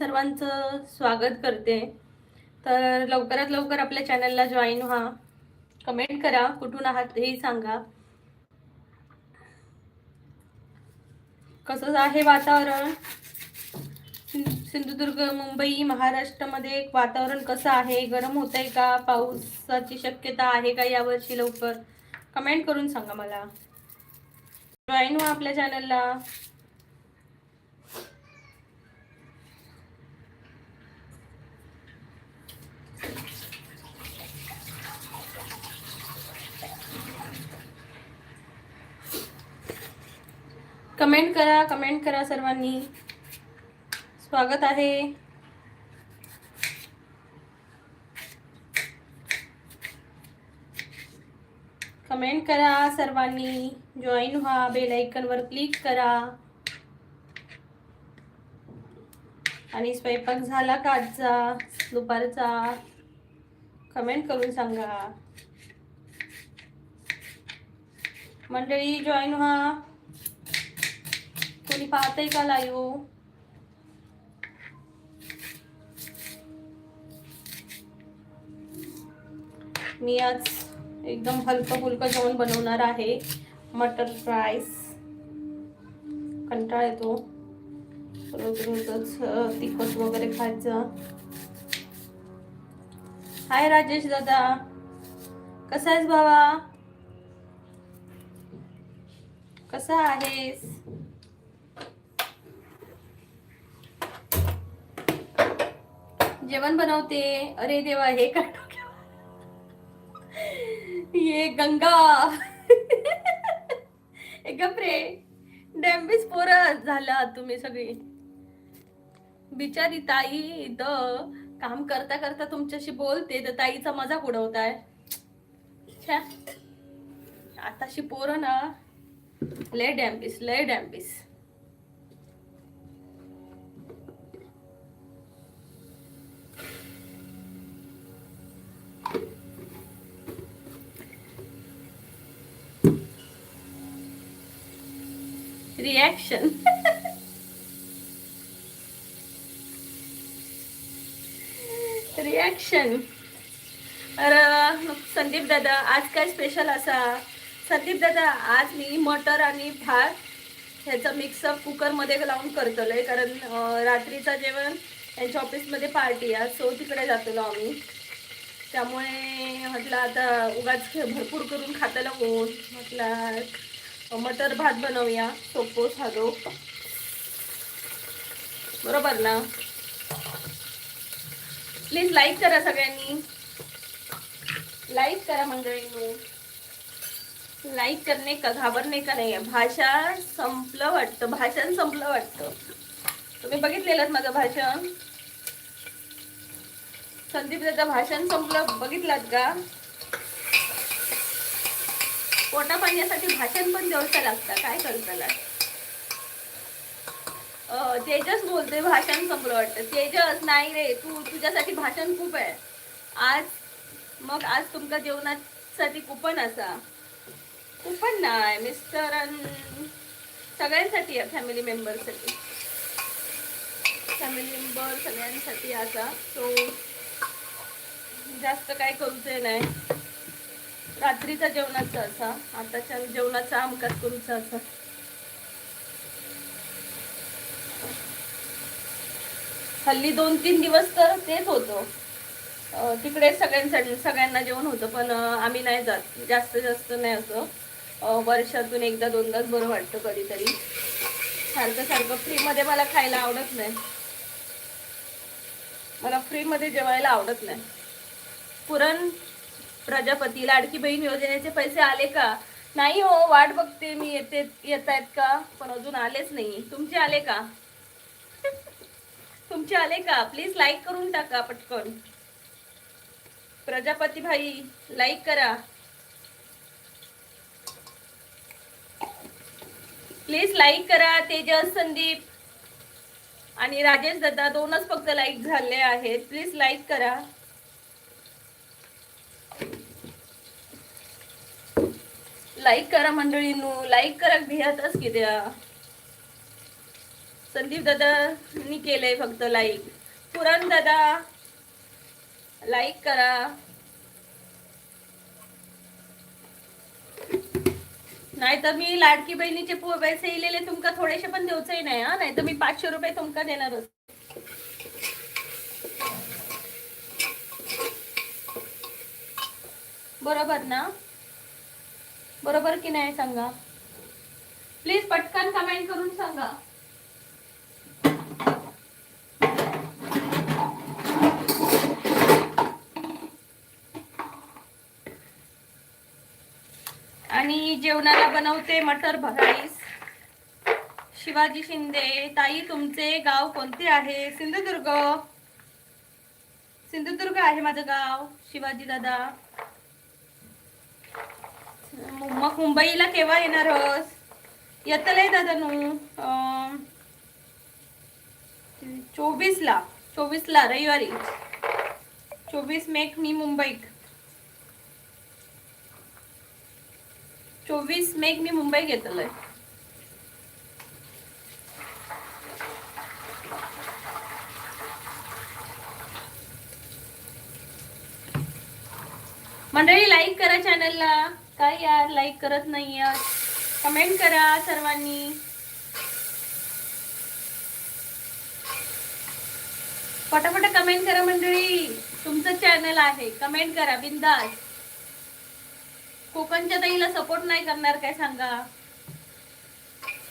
सर्वांचं स्वागत करते. तर लवकरात लवकर आपल्या चॅनलला जॉईन व्हा. कमेंट करा, कुठून आहात हे सांगा. कसं आहे वातावरण? सिंधुदुर्ग, मुंबई, महाराष्ट्रामध्ये वातावरण कसं आहे? गरम होतंय का? पावसाची शक्यता आहे का यावर्षी? लवकर कमेंट करून सांगा मला. जॉईन व्हा आपल्या चॅनलला. कमेंट करा सर्वांनी. स्वागत आहे. कमेंट करा सर्वांनी. जॉईन व्हा. बेल आयकॉन वर क्लिक करा. आणि स्वयंपाक झाला का आजचा दुपारचा? कमेंट करून सांगा. मंडळी जॉईन व्हा. कोणी पाहतंय का लाईव्ह? मी आज एकदम हलकं फुलकं जेवण बनवणार आहे. मटर फ्राईस. कंटाळा येतो रोज रोजच तिखट वगैरे खायचं. हाय राजेश दादा, कसा आहेस भावा? कसा आहेस? जेवण बनवते. अरे देवा, हे काय ये गंगा एक रे डॅम्बिस पोरं झाला तुम्ही सगळी. बिचारी ताई इथं काम करता करता तुमच्याशी बोलते तर ताईचा मजाक उडवताय. आताशी पोरं ना लय डॅम्बिस. रिॲक्शन अरे संदीप दादा, आज काय स्पेशल असा? संदीप दादा, आज मी मटर आणि भात ह्याचं मिक्सअप कुकरमध्ये लावून करतोय, कारण रात्रीचं जेवण यांच्या ऑफिसमध्ये पार्टी आहे, सो तिकडे जातो आम्ही. त्यामुळे म्हटलं आता उगाच भरपूर करून खाताला होऊन म्हटलं मटर भात बनवूया, सोपो साधो. बरोबर ना? प्लीज लाईक करा सगळ्यांनी. लाईक करा मंडळींनी. लाईक करणे का घाबरणे का नाही. भाषण संपलं वाटतं. तुम्ही बघितलेलं माझं भाषण? संदीप दादा, भाषण संपलं बघितलात का? पोटा पाण्यासाठी भाषण पण द्यावं लागतं. काय करताला? तेजस बोलते भाषण संपलं वाटतं. तेजस नाही रे, तुझ्यासाठी भाषण खूप आहे आज. मग आज तुमका जेवणासाठी कुपन असा? कुपन नाही मिस्टर, सगळ्यांसाठी आहे. फॅमिली मेंबर सगळ्यांसाठी असा. तो जास्त काय करूचे नाही. रात्रीचा जेवणाचा असा, आताच्या जेवणाचा आमकाच करूचा असा. हल्ली 2-3 दिवस तर तेच होतं. तिकडे सगळ्यांना जेवण होतं, पण आम्ही नाही जात. जास्त नाही असं. वर्षातून एकदा दोनदाच बरं वाटतं कधीतरी. सारखं फ्रीमध्ये मला खायला आवडत नाही. मला फ्रीमध्ये जेवायला आवडत नाही. पुरण प्रजापती लाडकी बहीण योजनेचे पैसे आले का? नाही हो, वाट बघते मी. येत आहेत का? पण अजून आलेच नाही. तुमचे आले का? तुमचे आले का? प्लीज लाईक करून टाका पटकन. प्रजापती भाई लाईक करा प्लीज. लाईक करा. तेजस, संदीप आणि राजेश दादा दोनच फक्त लाईक झाले आहेत. प्लीज लाईक करा. लाईक करा मंडळींनो, लाईक करा. भियातच की द्या. संदीप दादानी केलंय फक्त लाईक. पुरण दादा लाईक करा. नाही तर मी लाडकी बहिणीचे पैसे इलेले तुमका थोडेसे पण देऊचंही नाही हा. नाही तर मी 500 रुपये तुमका देणारच. बरोबर ना? बरोबर की नाही सांगा प्लीज. पटकन कमेंट करून सांगा. आणि जेवणाला बनवते मटर राईस. शिवाजी शिंदे ताई, तुमचे गाव कोणते आहे? सिंधुदुर्ग. सिंधुदुर्ग आहे माझं गाव. शिवाजी दादा, मग मुंबईला केव्हा येणार आहोस? येतलंय दादा नू 24ला रविवारी. 24 मेक मी मुंबईत. 24 मेक मी मुंबईत येतलंय. मंडळी लाईक करा चॅनलला. काय यार लाईक करत नाही यार. कमेंट करा सर्वांनी. फटाफट कमेंट करा मंडळी. तुमचं चॅनल आहे, कमेंट करा बिंदास. कोकणच्या ताईला सपोर्ट नाही करणार काय सांगा?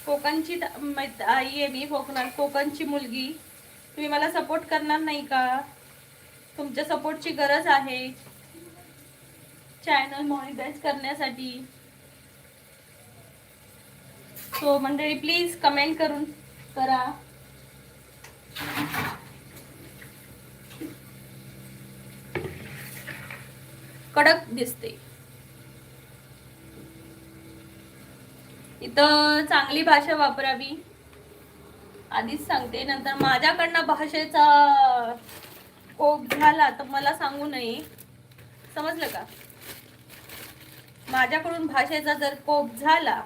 कोकणची आई आहे मी, कोकणात कोकणची मुलगी. तुम्ही मला सपोर्ट करणार नाही का? तुमच्या सपोर्टची गरज आहे चॅनल मॉनिटाईज करण्यासाठी. सो मंडळी प्लीज कमेंट करून करा. कडक दिसते. इथं चांगली भाषा वापरावी आधीच सांगते. नंतर माझ्याकडनं भाषेचा कोप झाला तर मला सांगू नये, समजलं का? माझ्याकडून भाषेचा जर कोप झाला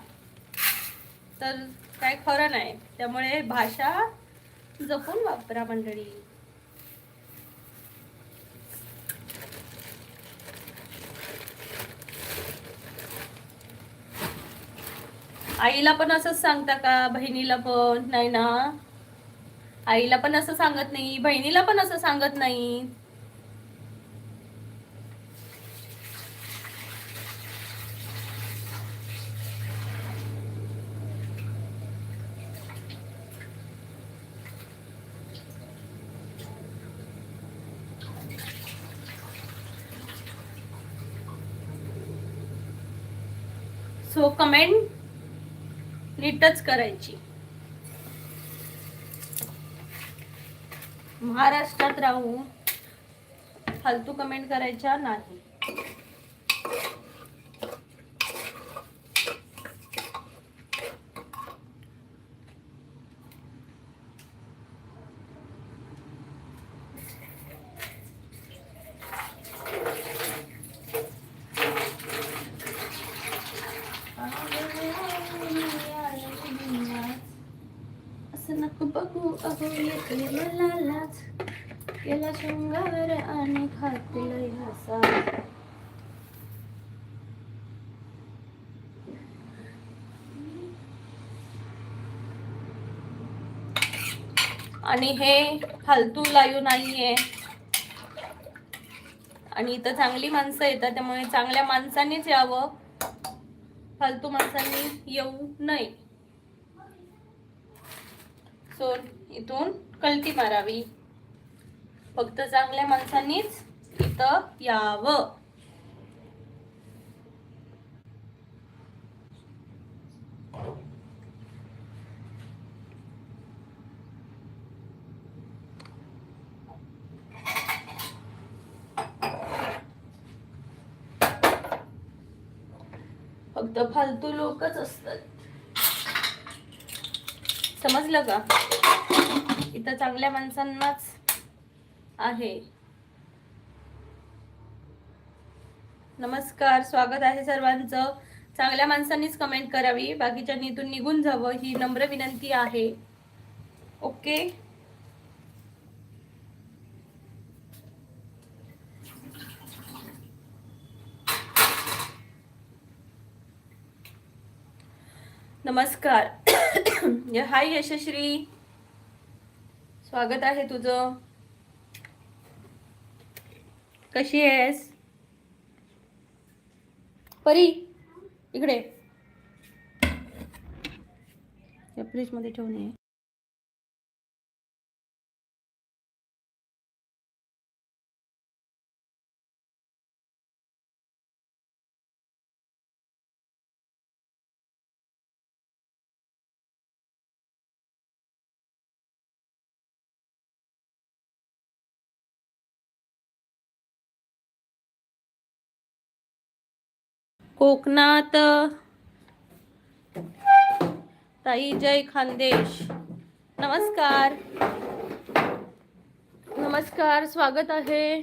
तर काय खरं नाही. त्यामुळे भाषा जपून वापरा मंडळी. आईला पण असंच सांगता का? बहिणीला पण नाही ना? आईला पण असं सांगत नाही, बहिणीला पण असं सांगत नाही. सो कमेंट नीटच करायची. महाराष्ट्रात राहू फालतू कमेंट करायच्या नाही. असं नको बघू अहो येते मला लाज. केला शृंगार आणि खातील हसा. आणि हे फालतू लाईव्ह नाहीये. आणि इथं चांगली माणसं येतात, त्यामुळे चांगल्या माणसांनीच यावं, फालतू माणसांनी येऊ नये. सो इथून कल्टी मारावी. फक्त चांगल्या माणसांनीच इथं यावं. फक्त फालतू लोकच असतात, समजलं का? इथं चांगल्या माणसांनाच आहे. नमस्कार, स्वागत आहे सर्वांचं. चांगल्या माणसांनीच कमेंट करावी, बाकीच्या इथून निघून जावं ही नम्र विनंती आहे. ओके. नमस्कार. हाय यशश्री, स्वागत आहे तुझं. कशी आहेस परी? इकडे या फ्रीज मध्ये ठेवून ये. कोकणात ताई जय खानदेश. नमस्कार नमस्कार, स्वागत आहे.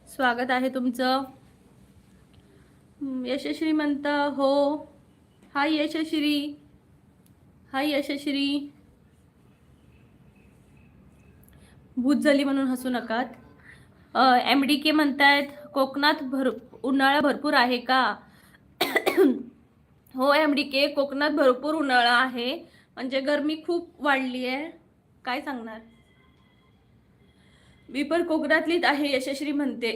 स्वागत आहे तुमचं. यशश्री म्हणता हो. हाय यशश्री, हाय यशश्री. भूत झाली म्हणून हसू नकात. MDK म्हणतायत कोकणात उन्हाळा भरपूर आहे का? हो MDK, कोकणात भरपूर उन्हाळा आहे, म्हणजे गरमी खूप वाढली आहे. काय सांगणार. मी पण कोकणातलीच आहे यशश्री म्हणते.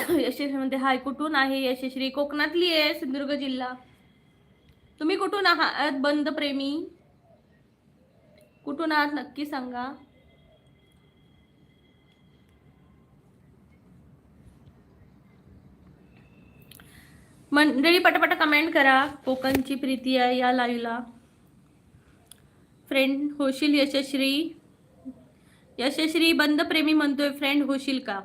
यशश्री म्हणते हाय, कुठून आहे यशश्री? कोकणातली आहे, सिंधुदुर्ग जिल्हा. तुम्ही कुठून आहात बंद प्रेमी? कुठून आहात नक्की सांगा. मंडळी पटापट कमेंट करा. कोकणची प्रीती आहे या लाईव्हला. फ्रेंड होशील यशश्री? यशश्री बंद प्रेमी म्हणतोय फ्रेंड होशील का?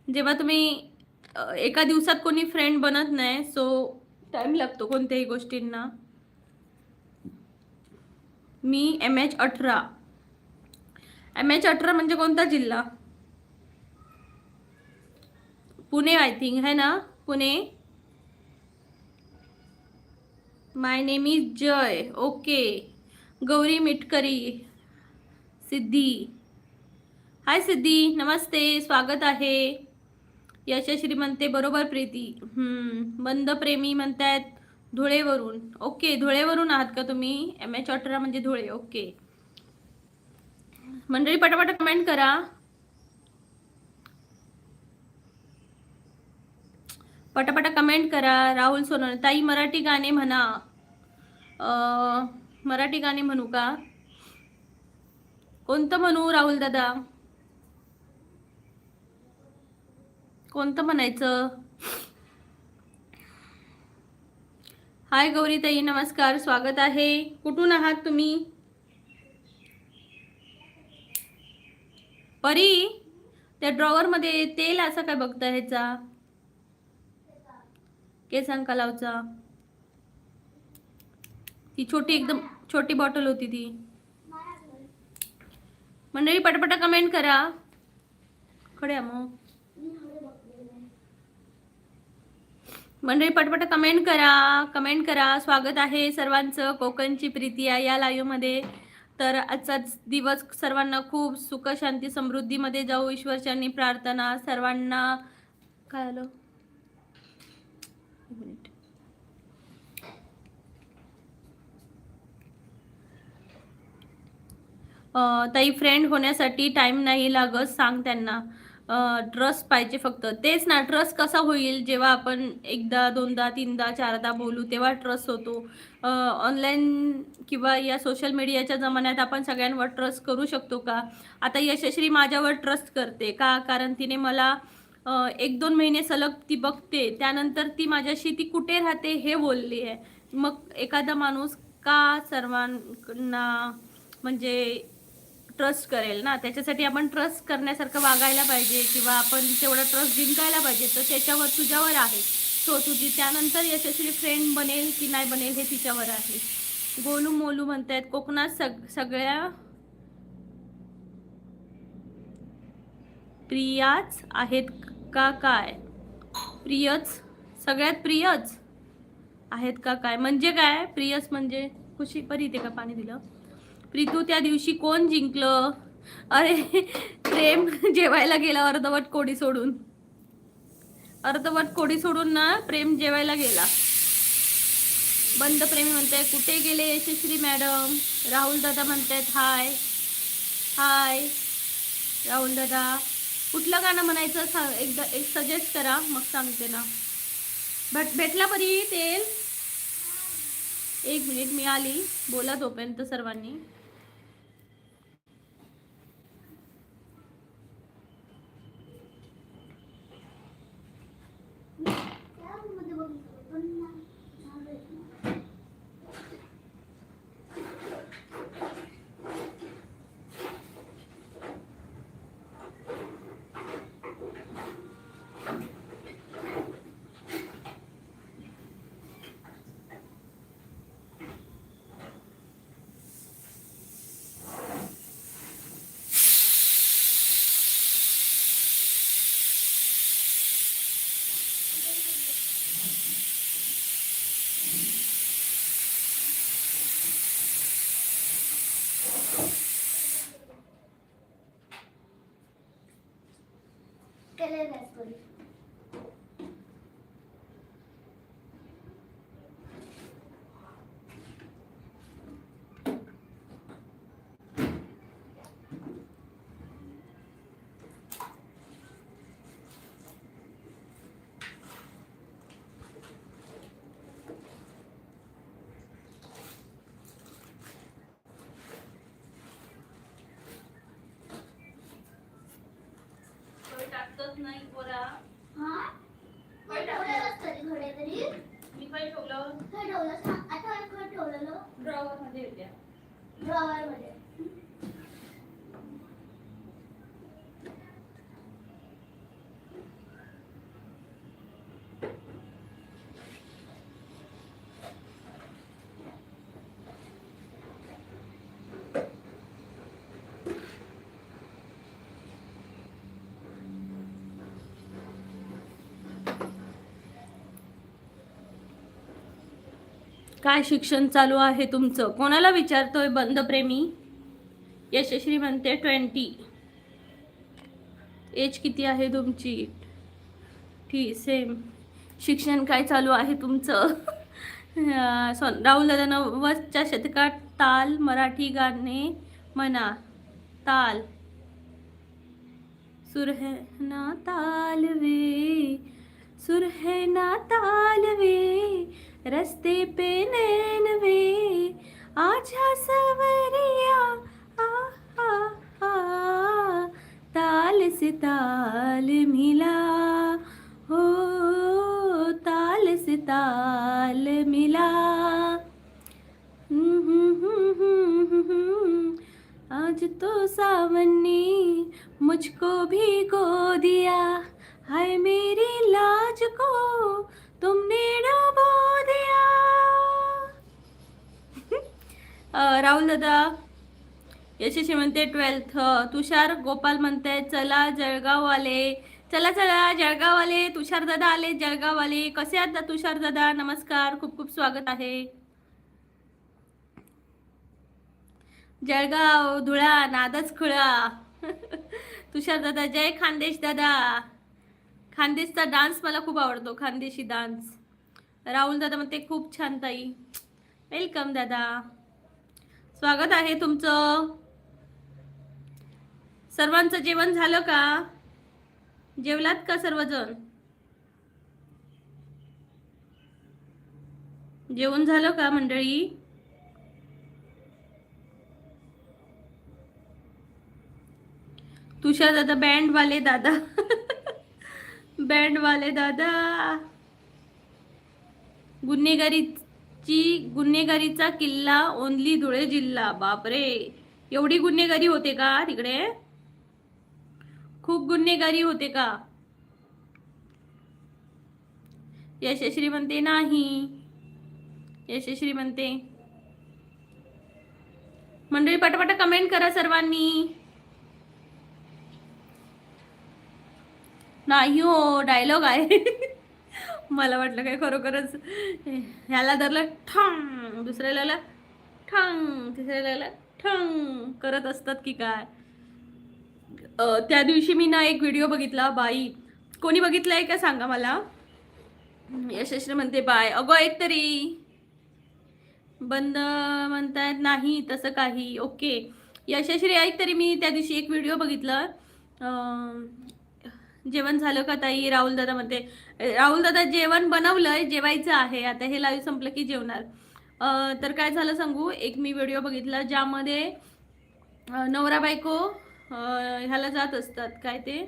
जेव्हा तुम्ही एका दिवसात कोणी फ्रेंड बनत नाही, सो टाइम लागतो कोणत्याही गोष्टींना. मी MH18. MH18 म्हणजे कोणता जिल्हा? पुणे आय थिंक है ना, Pune. My name is Jay. Okay. Gauri Mitkari. Siddhi, hi Siddhi, नमस्ते, स्वागत आहे. यशश्री म्हणते बरोबर प्रीती. बंद प्रेमी म्हणतायत धुळेवरून. ओके, धुळेवरून आहात का तुम्ही? MH18 म्हणजे धुळे. ओके. मंडळी पटापट कमेंट करा. पटापट कमेंट करा. राहुल सोनवणे ताई मराठी गाणे म्हणा. मराठी गाणे म्हणू का? कोणतं म्हणू राहुल दादा? कोणतं म्हणायचं? हाय गौरी ताई, नमस्कार, स्वागत आहे. कुठून आहात तुम्ही? परी, त्या ड्रॉवर मध्ये तेल असं काय बघता ह्याचा? केसांकालावचा. ती छोटी, एकदम छोटी बॉटल होती ती. मंडळी पटपट कमेंट करा. खड्या मग मंडळी पटपट कमेंट करा. कमेंट करा. स्वागत आहे सर्वांचं कोकणची प्रीती या लाईव्ह मध्ये. तर आजचा दिवस सर्वांना खूप सुख शांती समृद्धीमध्ये जाऊ, ईश्वरचरणी प्रार्थना. सर्वांना काय आलं? ताई फ्रेंड होण्यासाठी टाइम नाही लागत, सांग त्यांना. ट्रस्ट पाहिजे फक्त. तेच ना, ट्रस्ट कसा होईल? जेव्हा आपण एकदा दोनदा तीनदा चारदा बोलू तेव्हा ट्रस्ट होतो. ऑनलाईन किंवा या सोशल मीडियाच्या जमान्यात आपण सगळ्यांवर ट्रस्ट करू शकतो का? आता यशश्री माझ्यावर ट्रस्ट करते का? कारण तिने मला 1-2 महिने सलग ती बघते, त्यानंतर ती माझ्याशी ती कुठे राहते हे बोलली आहे. मग एखादा माणूस का सर्वांना म्हणजे ट्रस्ट करेल ना? त्याच्यासाठी आपण ट्रस्ट करण्यासारखं वागायला पाहिजे, किंवा आपण तेवढा ट्रस्ट जिंकायला पाहिजे. तर त्याच्यावर तुझ्यावर आहे. सो तुझी त्यानंतर यशस्वी फ्रेंड बनेल की नाही बनेल हे तिच्यावर आहे. गोलू मोलू म्हणतायत कोकणात सगळ्या प्रियाच आहेत का? काय प्रियच सगळ्यात प्रियच आहेत का काय? म्हणजे काय प्रियस म्हणजे? खुशी परी ते का पाणी दिलं? प्रीतू त्या दिवशी कोण जिंकलं? अरे प्रेम जेवायला गेला अर्धवट कोडी सोडून. अर्धवट कोडी सोडून ना प्रेम जेवायला गेला. बंद प्रेमी म्हणताय कुठे गेले यशश्री मॅडम? राहुल दादा म्हणतायत हाय हाय. राहुल दादा कुठलं गाणं म्हणायचं एकदा एक सजेस्ट करा मग सांगते ना. भेटला परी तेल? एक मिनिट मी आली, बोला तोपर्यंत सर्वांनी. टाकतच नाही पोरा. हा काय ठेवलं तरी? मी काय ठेवलं? काय ठेवलं सांग आता. काय ठेवलं? ड्रॉवर मध्ये होत्या. ड्रॉवर मध्ये. काय शिक्षण चालू आहे तुमचं? कोणाला विचारतोय बंद प्रेमी? यशश्री म्हणते 20. एज किती आहे तुमची? ठीक सेम. शिक्षण काय चालू आहे तुमचं? राहुल दादा 90च्या शतकात ताल मराठी गाणे म्हणा. ताल सुर है ना ताल वे, सुर है ना ताल वे, रस्ते पे नैन वे, आजा सवरिया आ आ आ, ताल से ताल मिला हो, ताल से ताल मिला. आज तो सावन ने मुझको भिगो दिया, हाय मेरी लाज को तुमने डुबो दिया. राहुल दादा यशस्वी म्हणते 12th. तुषार गोपाल म्हणते चला जळगाववाले. चला चला जळगाववाले. तुषार दादा आले जळगाववाले. कसे आहात तुषार दादा? नमस्कार, खूप खूप स्वागत आहे. जळगाव धुळा नादच खुळा. तुषार दादा जय खानदेश दादा. खानदेशचा डान्स मला खूप आवडतो, खानदेशी डान्स. राहुल दादा म्हणते खूप छान ताई. वेलकम दादा, स्वागत आहे तुमचं. सर्वांचं जेवण झालं का? जेवलात का सर्वजण? जेवण झालं का मंडळी? तुषार दादा बँड वाले दादा. बँड वाले दादा. गुन्हेगारीचा किल्ला ओनली धुळे जिल्हा. बापरे, एवढी गुन्हेगारी होते का तिकडे? खूप गुन्हेगारी होते का? यशश्री म्हणते नाही. यशश्री म्हणते. मंडळी पटापट कमेंट करा सर्वांनी. नाही हो, डायलॉग आहे. मला वाटलं काय खरोखरच ह्याला धरलं ठंग, दुसऱ्याला ठंग, तिसऱ्याला ठंग करत असतात की काय. त्या दिवशी मी ना एक व्हिडिओ बघितला बाई, कोणी बघितलाय का सांगा मला. यशस्वी म्हणते बाय, अगो एक तरी बंद म्हणतायत नाही तसं काही. ओके यशस्वी ऐक तरी, मी त्या दिवशी एक व्हिडिओ बघितला. जेवण झालं का ताई, राहुल दादा म्हणते. राहुल दादा जेवण बनवलंय, जेवायचं आहे आता, हे लाईव्ह संपलं की जेवणार. तर काय झालं सांगू, एक मी व्हिडिओ बघितला ज्यामध्ये नवरा बायको ह्याला जात असतात, काय ते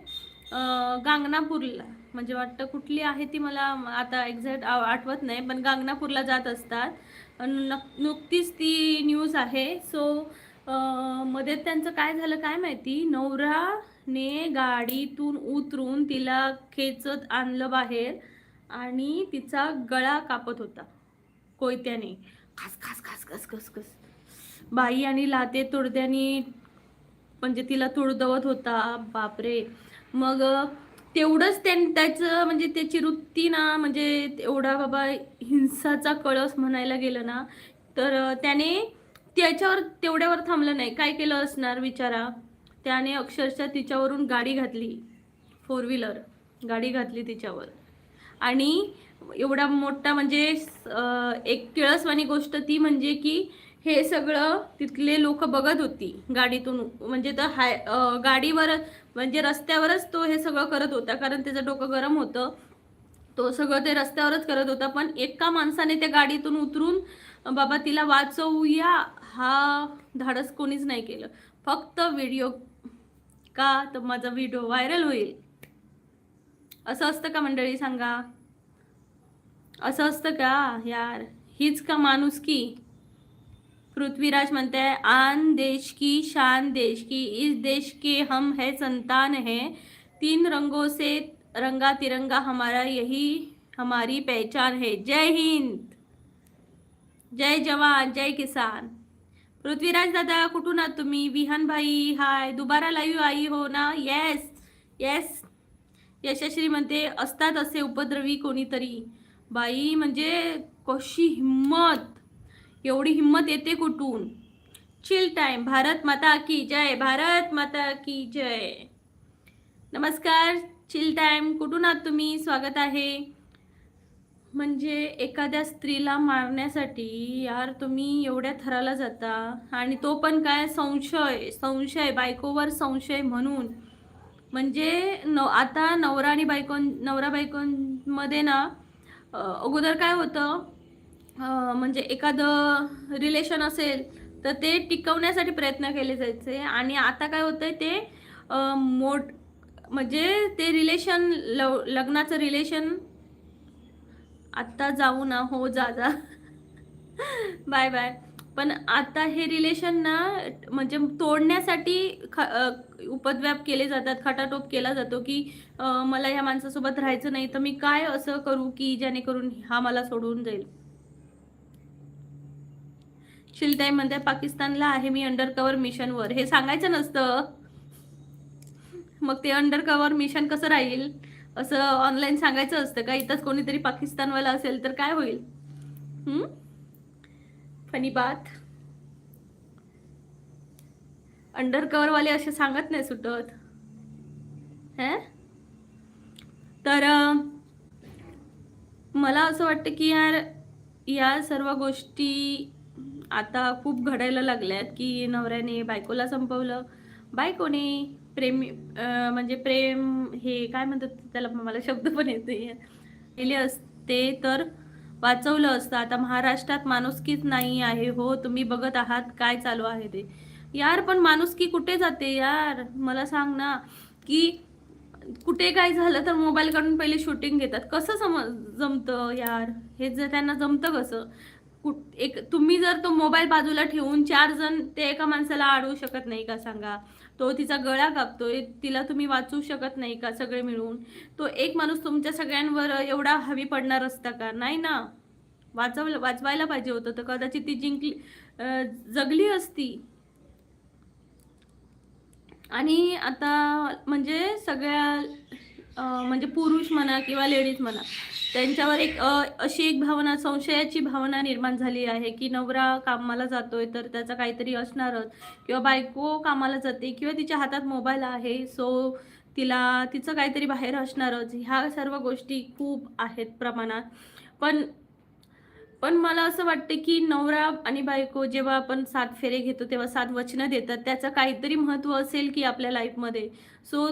गांगनापूरला, म्हणजे वाटतं कुठली आहे ती मला आता एक्झॅक्ट आठवत नाही, पण गांगनापूरला जात असतात. नुकतीच ती न्यूज आहे. सो मध्ये त्यांचं काय झालं काय माहिती, नवराने गाडीतून उतरून तिला खेचत आणलं बाहेर आणि तिचा गळा कापत होता कोयत्याने, खास खास खास खास खास खास. बाई आणि लाते तोडत्यानी म्हणजे तिला तुडदवत होता. बापरे. मग तेवढंच त्याचं म्हणजे त्याची वृत्ती ना, म्हणजे एवढा बाबा हिंसाचा कळस म्हणायला गेलं ना, तर त्याने त्याच्यावर तेवढ्यावर थांबलं नाही. काय केलं असणार विचारा, त्याने अक्षरशः तिच्यावरून गाडी घातली, 4 व्हीलर गाडी घातली तिच्यावर. आणि एवढा मोठा म्हणजे एक किळसवाणी गोष्ट ती म्हणजे की हे सगळं तिथले लोक बघत होती गाडीतून, म्हणजे तर गाडीवर म्हणजे रस्त्यावरच तो हे सगळं करत होता, कारण त्याचं डोकं गरम होतं. तो सगळं ते रस्त्यावरच करत होता. पण एका माणसाने त्या गाडीतून उतरून बाबा तिला वाचवूया हा धाडस कोणीच नाही केलं. फक्त व्हिडिओ का, तर माझा व्हिडिओ व्हायरल होईल. असं असतं का मंडळी सांगा, असं असतं का यार, हीच का माणुसकी. पृथ्वीराज म्हणते आन देश की शान देश की, इस देश के हम है संतान है, 3 रंगों से रंगा तिरंगा हमारा, यही हमारी पहचान है. जय हिंद, जय जवान, जय किसान. पृथ्वीराज दादा कुठून आहात तुम्ही. विहान भाई हाय, दुबारा लाईव्ह आई हो ना. Yes yes. यशस्वी म्हणते असतात असे उपद्रवी कोणीतरी. बाई म्हणजे कशी हिम्मत, एवढी हिम्मत येते कुठून. चिल टाइम, भारत माता की जय, भारत माता की जय. नमस्कार चिल टाइम, कुठून आहात तुम्ही, स्वागत आहे. म्हणजे एखाद्या स्त्रीला मारण्यासाठी यार तुम्ही एवढ्या थराला जाता, आणि तो पण काय संशय, संशय बायकोवर संशय म्हणून. म्हणजे आता नवरा बायकोंमध्ये ना अगोदर काय होतं, म्हणजे एखादं रिलेशन असेल तर ते टिकवण्यासाठी प्रयत्न केले जायचे, आणि आता काय होतंय ते म्हणजे ते रिलेशन, लग्नाचं रिलेशन, आत्ता जाऊ ना, हो जा जा बाय बाय. पण आता हे रिलेशन ना म्हणजे तोडण्यासाठी उपद्व्याप केले जातात, खटाटोप केला जातो की मला ह्या माणसासोबत राहायचं नाही, तर मी काय असं करू की जेणेकरून हा मला सोडून जाईल. शिलताई म्हणते पाकिस्तानला आहे मी अंडर कव्हर मिशनवर. हे सांगायचं नसतं, मग ते अंडर कव्हर मिशन कसं राहील असं ऑनलाईन सांगायचं असतं का. इथंच कोणीतरी पाकिस्तानवाला असेल तर काय होईल. फनी बात. अंडर कव्हर वाले असे सांगत नाही सुटत है. तर मला असं वाटतं की यार या सर्व गोष्टी आता खूप घडायला लागल्यात की नवऱ्याने बायकोला संपवलं, बायकोने म्हणजे प्रेम हे काय म्हणतात त्याला, मला शब्द पण येत नाही, केले असते तर वाचवलं असतं. आता महाराष्ट्रात माणुसकीच नाही आहे हो, तुम्ही बघत आहात काय चालू आहे ते. यार पण माणुसकी कुठे जाते यार, मला सांग ना. की कुठे काय झालं तर मोबाईल काढून पहिले शूटिंग घेतात. कसं जमतं यार हे, जर त्यांना जमतं कसं. तुम्ही जर तो मोबाईल बाजूला ठेवून 4 जण ते एका माणसाला अडवू शकत नाही का सांगा. तो तिचा गळा कापतोय, तिला तुम्ही वाचवू शकत नाही का सगळे मिळून. तो एक माणूस तुमच्या सगळ्यांवर एवढा हवी पडणार असता का, नाही ना. वाचवायला पाहिजे होतं, तर कदाचित ती जगली असती. आणि आता म्हणजे सगळ्या म्हणजे पुरुष म्हणा किंवा लेडीज म्हणा, त्यांच्यावर एक अशी एक भावना, संशयाची भावना निर्माण झाली आहे की नवरा कामाला जातोय तर त्याचा काहीतरी असणारच, किंवा बायको कामाला जाते किंवा तिच्या हातात मोबाईल आहे, सो तिचं काहीतरी बाहेर असणारच. ह्या सर्व गोष्टी खूप आहेत प्रमाणात. पण पण मला असं वाटतं की नवरा आणि बायको जेव्हा आपण 7 फेरे घेतो तेव्हा 7 वचनं देतात, त्याचं काहीतरी महत्त्व असेल की आपल्या लाईफमध्ये. सो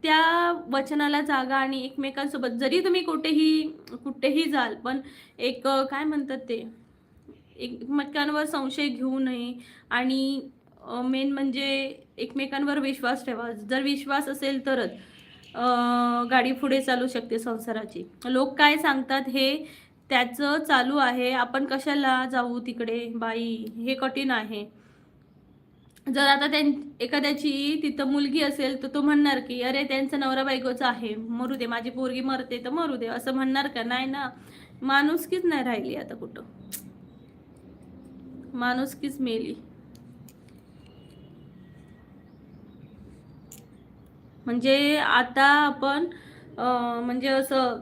त्या वचनाला जागा आणि एकमेकांसोबत जरी तुम्ही कुठेही जाल, पण एक काय म्हणतात ते, एकमेकांवर संशय घेऊ नये. आणि मेन म्हणजे एकमेकांवर विश्वास ठेवा. जर विश्वास असेल तरच गाडी पुढे चालू शकते संसाराची. लोक काय सांगतात हे त्याचं चालू आहे, आपण कशाला जाऊ तिकडे बाई, हे कठीण आहे. जर आता एखाद्याची तिथं मुलगी असेल तर तो म्हणणार की अरे त्यांचं नवरा बायकोचं आहे, मरू दे, माझी पोरगी मरते तर मरू दे, असं म्हणणार का? नाही ना. माणुसकीच नाही राहिली आता कुठं, माणुसकीच मेली. म्हणजे आता आपण म्हणजे असं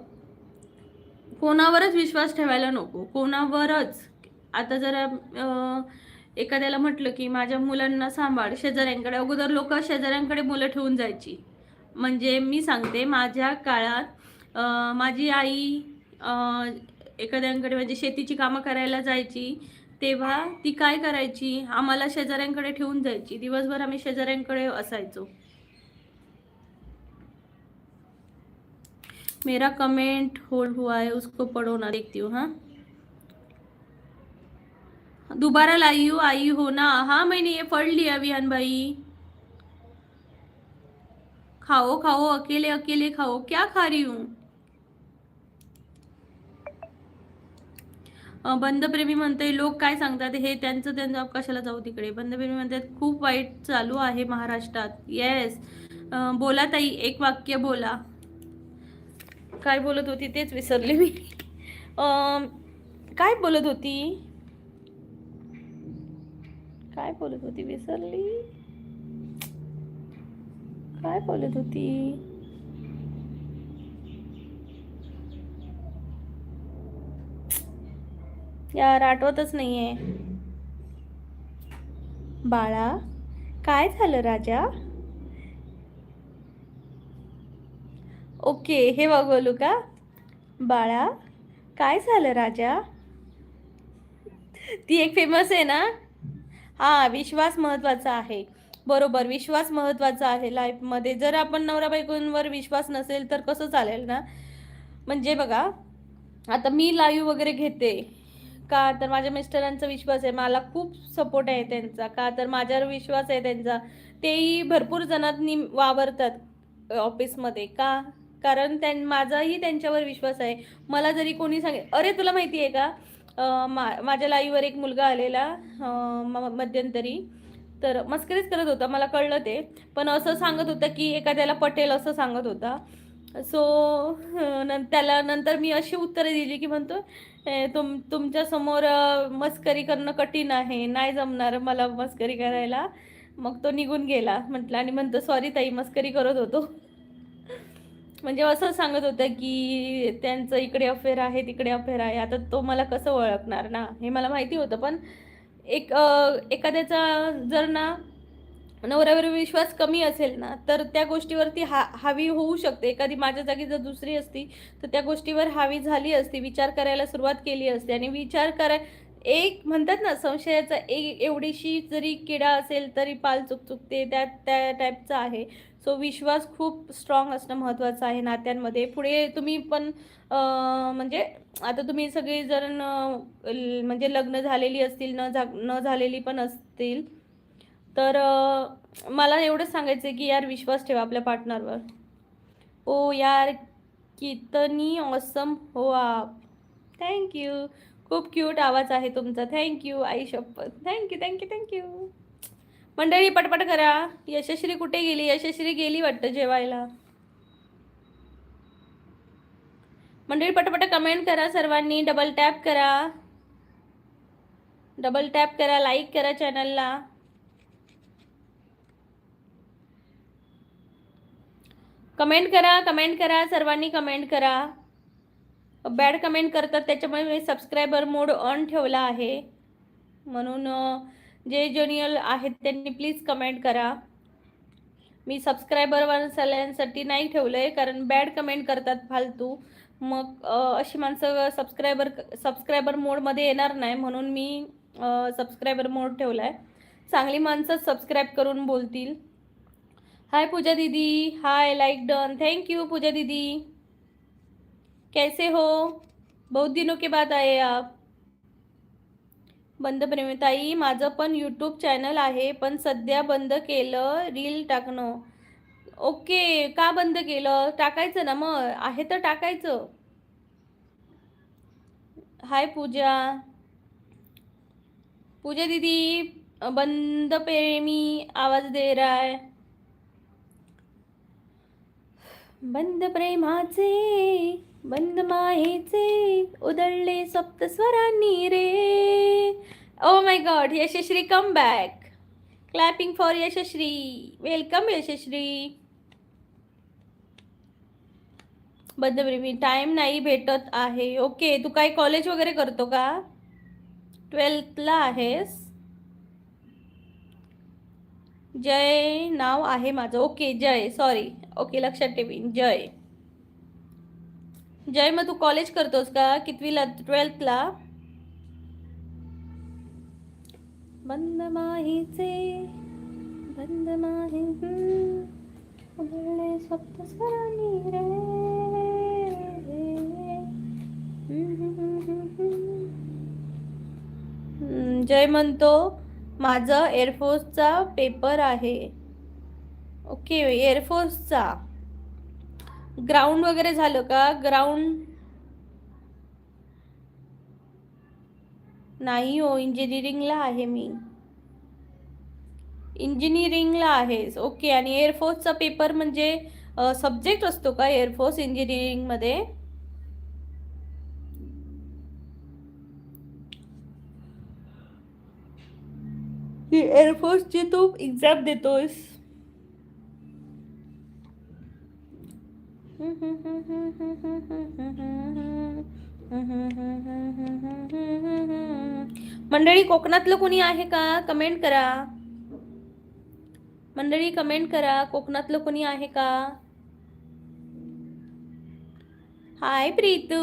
कोणावरच विश्वास ठेवायला नको, कोणावरच. आता जर एखाद्याला म्हटलं की माझ्या मुलांना सांभाळ, शेजाऱ्यांकडे, अगोदर लोक शेजाऱ्यांकडे मुलं ठेवून जायची. म्हणजे मी सांगते, माझ्या काळात माझी आई एखाद्यांकडे म्हणजे शेतीची कामं करायला जायची, तेव्हा ती काय करायची, आम्हाला शेजाऱ्यांकडे ठेवून जायची. दिवसभर आम्ही शेजाऱ्यांकडे असायचो. मेरा कमेंट होल्ड हुआ है, उसको पढ़ो ना, देखती हूँ। हाँ, दोबारा आई हो ना? हाँ, मैंने ये पढ़ लिया विहान भाई। खाओ खाओ, अकेले अकेले खाओ। क्या खा रही हूँ? बंधप्रेमी म्हणते लोक काय सांगतात हे त्यांचं त्यांचं, कशाला जाऊ तिकडे. बंधप्रेमी म्हणतात खूप वाईट चालू आहे महाराष्ट्रात. येस, बोला ताई, एक वाक्य बोला. काय बोलत होती तेच विसरले मी. काय बोलत होती, काय बोलत होती, विसरली. काय बोलत होती? यार आठवतच नाहीये. बाळा काय झालं राजा? ओके, हे बोलू का? बाळा काय झालं राजा? ती एक फेमस आहे ना. हा, विश्वास महत्वाचा आहे. बरोबर, विश्वास महत्वाचा आहे लाईफमध्ये. जर आपण नवरा बायकोंवर विश्वास नसेल तर कसं चालेल ना. म्हणजे बघा, आता मी लाईव्ह वगैरे घेते का तर माझ्या मिस्टरांचा विश्वास आहे, मला खूप सपोर्ट आहे त्यांचा, का तर माझ्यावर विश्वास आहे त्यांचा. तेही भरपूर जणांनी वावरतात ऑफिसमध्ये, का कारण माझाही त्यांच्यावर विश्वास आहे. मला जरी कोणी सांगे, अरे तुला माहिती आहे का, माझ्या लाईव्हवर एक मुलगा आलेला मध्यंतरी, तर मस्करीच करत होता, मला कळलं ते. पण असं सांगत होता की एखाद्याला पटेल असं सांगत होता. सो त्याला नंतर मी अशी उत्तरे दिली की म्हणतो तुमच्या समोर मस्करी करणं कठीण आहे, नाही जमणार मला मस्करी करायला. मग तो निघून गेला म्हटलं, आणि म्हणतो सॉरी ताई, मस्करी करत होतो. म्हणजे असं सांगत होतं की त्यांचं इकडे अफेअर आहे तिकडे अफेअर आहे. आता तो मला कसं ओळखणार ना, हे मला माहिती होतं. पण एखाद्याचा जर ना नवऱ्यावर विश्वास कमी असेल ना, तर त्या गोष्टीवरती हावी होऊ शकते. एखादी माझ्या जागी जर दुसरी असती तर त्या गोष्टीवर हावी झाली असती, विचार करायला सुरुवात केली असते. आणि विचार एक म्हणतात ना, संशयाचा एवढीशी जरी किडा असेल तरी पाल चुकचुकते, त्या टाईपचं आहे. सो विश्वास खूप स्ट्रॉंग असणं महत्त्वाचं आहे नात्यांमध्ये. पुढे तुम्ही पण म्हणजे आता तुम्ही सगळी जण म्हणजे लग्न झालेली असतील, न झालेली पण असतील, तर मला एवढंच सांगायचं आहे की यार विश्वास ठेवा आपल्या पार्टनरवर. ओ यार कितनी ऑसम हो आप. थँक्यू, खूप क्यूट आवाज आहे तुमचा. थँक्यू आई शपथ, थँक्यू थँक्यू थँक्यू. मंडळी पटपट करा. यशश्री कुठे गेली? यशश्री गेली वाटतं जेवायला. मंडळी पटपट कमेंट करा सर्वांनी, डबल टॅप करा, डबल टॅप करा, लाईक करा चॅनलला. कमेंट करा सर्वांनी कमेंट करा. बॅड कमेंट करतात त्याच्यामुळे मी सबस्क्रायबर मोड ऑन ठेवला आहे. म्हणून जे ज्युनियर आहेत त्यांनी प्लीज कमेंट करा. मी सबस्क्रायबर वाल्यांसाठी नाही ठेवलंय कारण बॅड कमेंट करतात फालतू. मग अशी माणसं सबस्क्रायबर मोडमध्ये येणार नाही म्हणून मी सबस्क्रायबर मोड ठेवलाय. चांगली माणसं सबस्क्राईब करून बोलतील. हाय पूजा दीदी, hi like done. Thank you Pooja दीदी. कैसे हो? बहुत दिनों के बाद आए आप. बंद प्रेमिताई, माझं पण यूट्यूब चॅनल आहे पण सध्या बंद केलं रील टाकणं. ओके, का बंद केलं? टाकायचं ना मग, आहे तर टाकायचं. हाय पूजा. पूजा दीदी बंद प्रेमी आवाज दे रहा है. बंद प्रेमाचे बंद मायेचे उधळले सप्तस्वरांनी रे. Oh my god, Yashashri come back. Clapping for Yashashri. Welcome Yashashri. बंद प्रेमी टाइम नाही भेटत आहे. ओके, तू काय कॉलेज वगैरे करतो का? 12th आहेस? जय नाव आहे माझं. ओके जय, सॉरी. ओके, लक्षात ठेवीन. जय. जय, मग तू कॉलेज करतोस का? कितवीला? 12thला. बंद माहीचे बंद माही उधळले सप्तस्वरांनी रे. जय म्हणतो माझं एअरफोर्सचा पेपर आहे. ओके, एअरफोर्सचा. ग्राउंड वगैरे झालं का? ग्राउंड नाही हो, इंजिनिअरिंगला आहे मी. इंजिनिअरिंगला आहेस? ओके, आणि एअरफोर्सचा पेपर म्हणजे सब्जेक्ट असतो का एअरफोर्स इंजिनिअरिंगमध्ये? एअरफोर्सची तू एक्झाम देतोस? मंडळी, कोकणातलं कोणी आहे का? कमेंट करा. मंडळी कमेंट करा, कोकणातलं कोणी आहे का? हाय प्रीतू.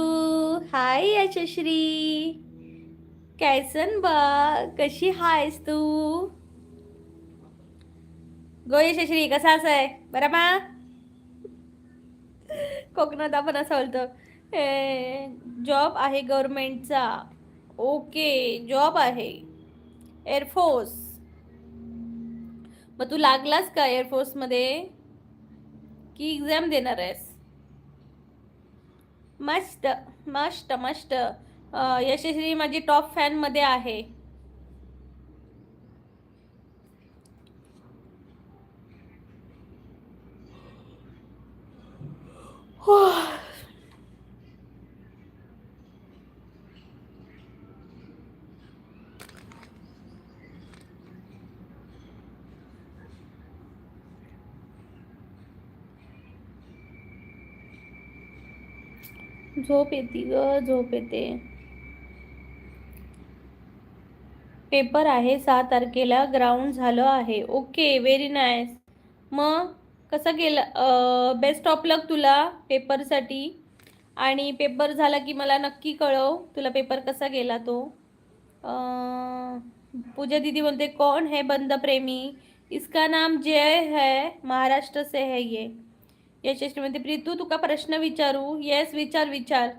हाय यशश्री. कैसन बा, कशी हायस तू? गो यशश्री, कसा आहे? बरा बा. कोकणात आपण असं बोलतो. जॉब आहे गव्हर्नमेंटचा. ओके, जॉब आहे एअरफोर्स. मग तू लागलास का एअरफोर्समध्ये की एक्झाम देणार आहेस? मस्त मस्त मस्त. यशस्वी माझी टॉप फॅन मध्ये आहे. झोप येते ग, झोप येते. पेपर आहे 6 तारखेला. ग्राउंड झालं आहे. Okay, very nice. मग कसं गेलं? बेस्ट ऑफ लक तुला पेपरसाठी. आणि पेपर झाला की मला नक्की कळव तुला पेपर कसा गेला तो. पूजा दीदी बोलते कौन है बंद प्रेमी? इसका नाम जय है, महाराष्ट्र से है ये. यशस्वी म्हणते प्रीतू तुका प्रश्न विचारू? येस, विचार विचार.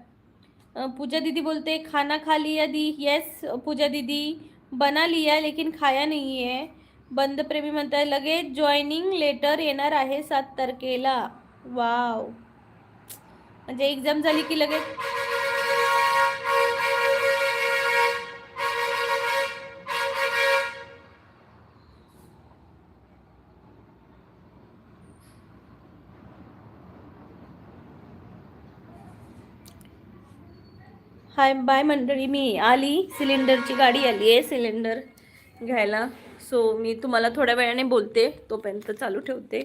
पूजा दीदी बोलते खाना खा लिया दी? येस पूजा दीदी, बना लिया लेकिन खाया नहीं है. बंद प्रेमी म्हणताय लगेच जॉईनिंग लेटर येणार आहे 7 तारखेला. वाव, म्हणजे एक्झाम झाली की लगेच. हाय बाय मंडळी, मी आली. सिलेंडरची गाडी आली आहे सिलेंडर घ्यायला. सो मी तुम्हाला थोड्या वेळाने बोलते, तोपर्यंत चालू ठेवते.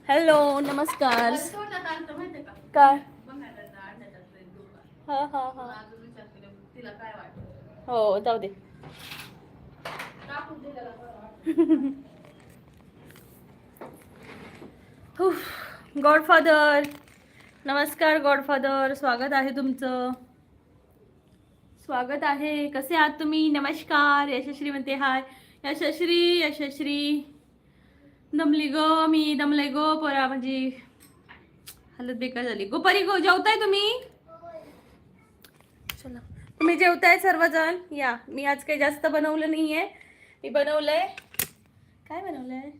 हॅलो नमस्कार. काय हा हा हा हो जाऊ दे. गॉडफादर नमस्कार. गॉडफादर स्वागत आहे तुमचं. स्वागत आहे. कसे आहात तुम्ही? नमस्कार. यशश्री म्हणते हाय. यशश्री यशश्री दमली ग मी. दमले ग परा म्हणजे हालत बेकार झाली. गोपारी गो जेवताय तुम्ही? चला तुम्ही जेवताय सर्वजण या. मी आज काही जास्त बनवलं नाहीये. मी बनवलंय काय बनवलंय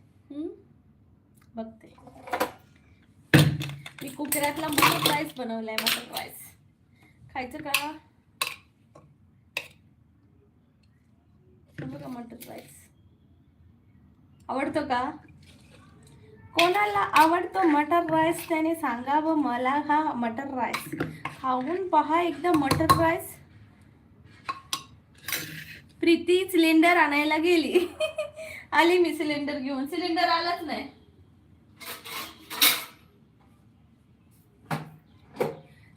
बघते. मी कुकरातला मटर राईस बनवलाय. मटर राईस खायचं का? बघा मटर राईस आवडतो का? कोणाला आवडतो मटर राईस त्याने सांगावं मला. हा मटर राईस खाऊन पहा एकदा मटर राईस. प्रीती सिलेंडर आणायला गेली. आली मी सिलेंडर घेऊन. सिलेंडर आलाच नाही.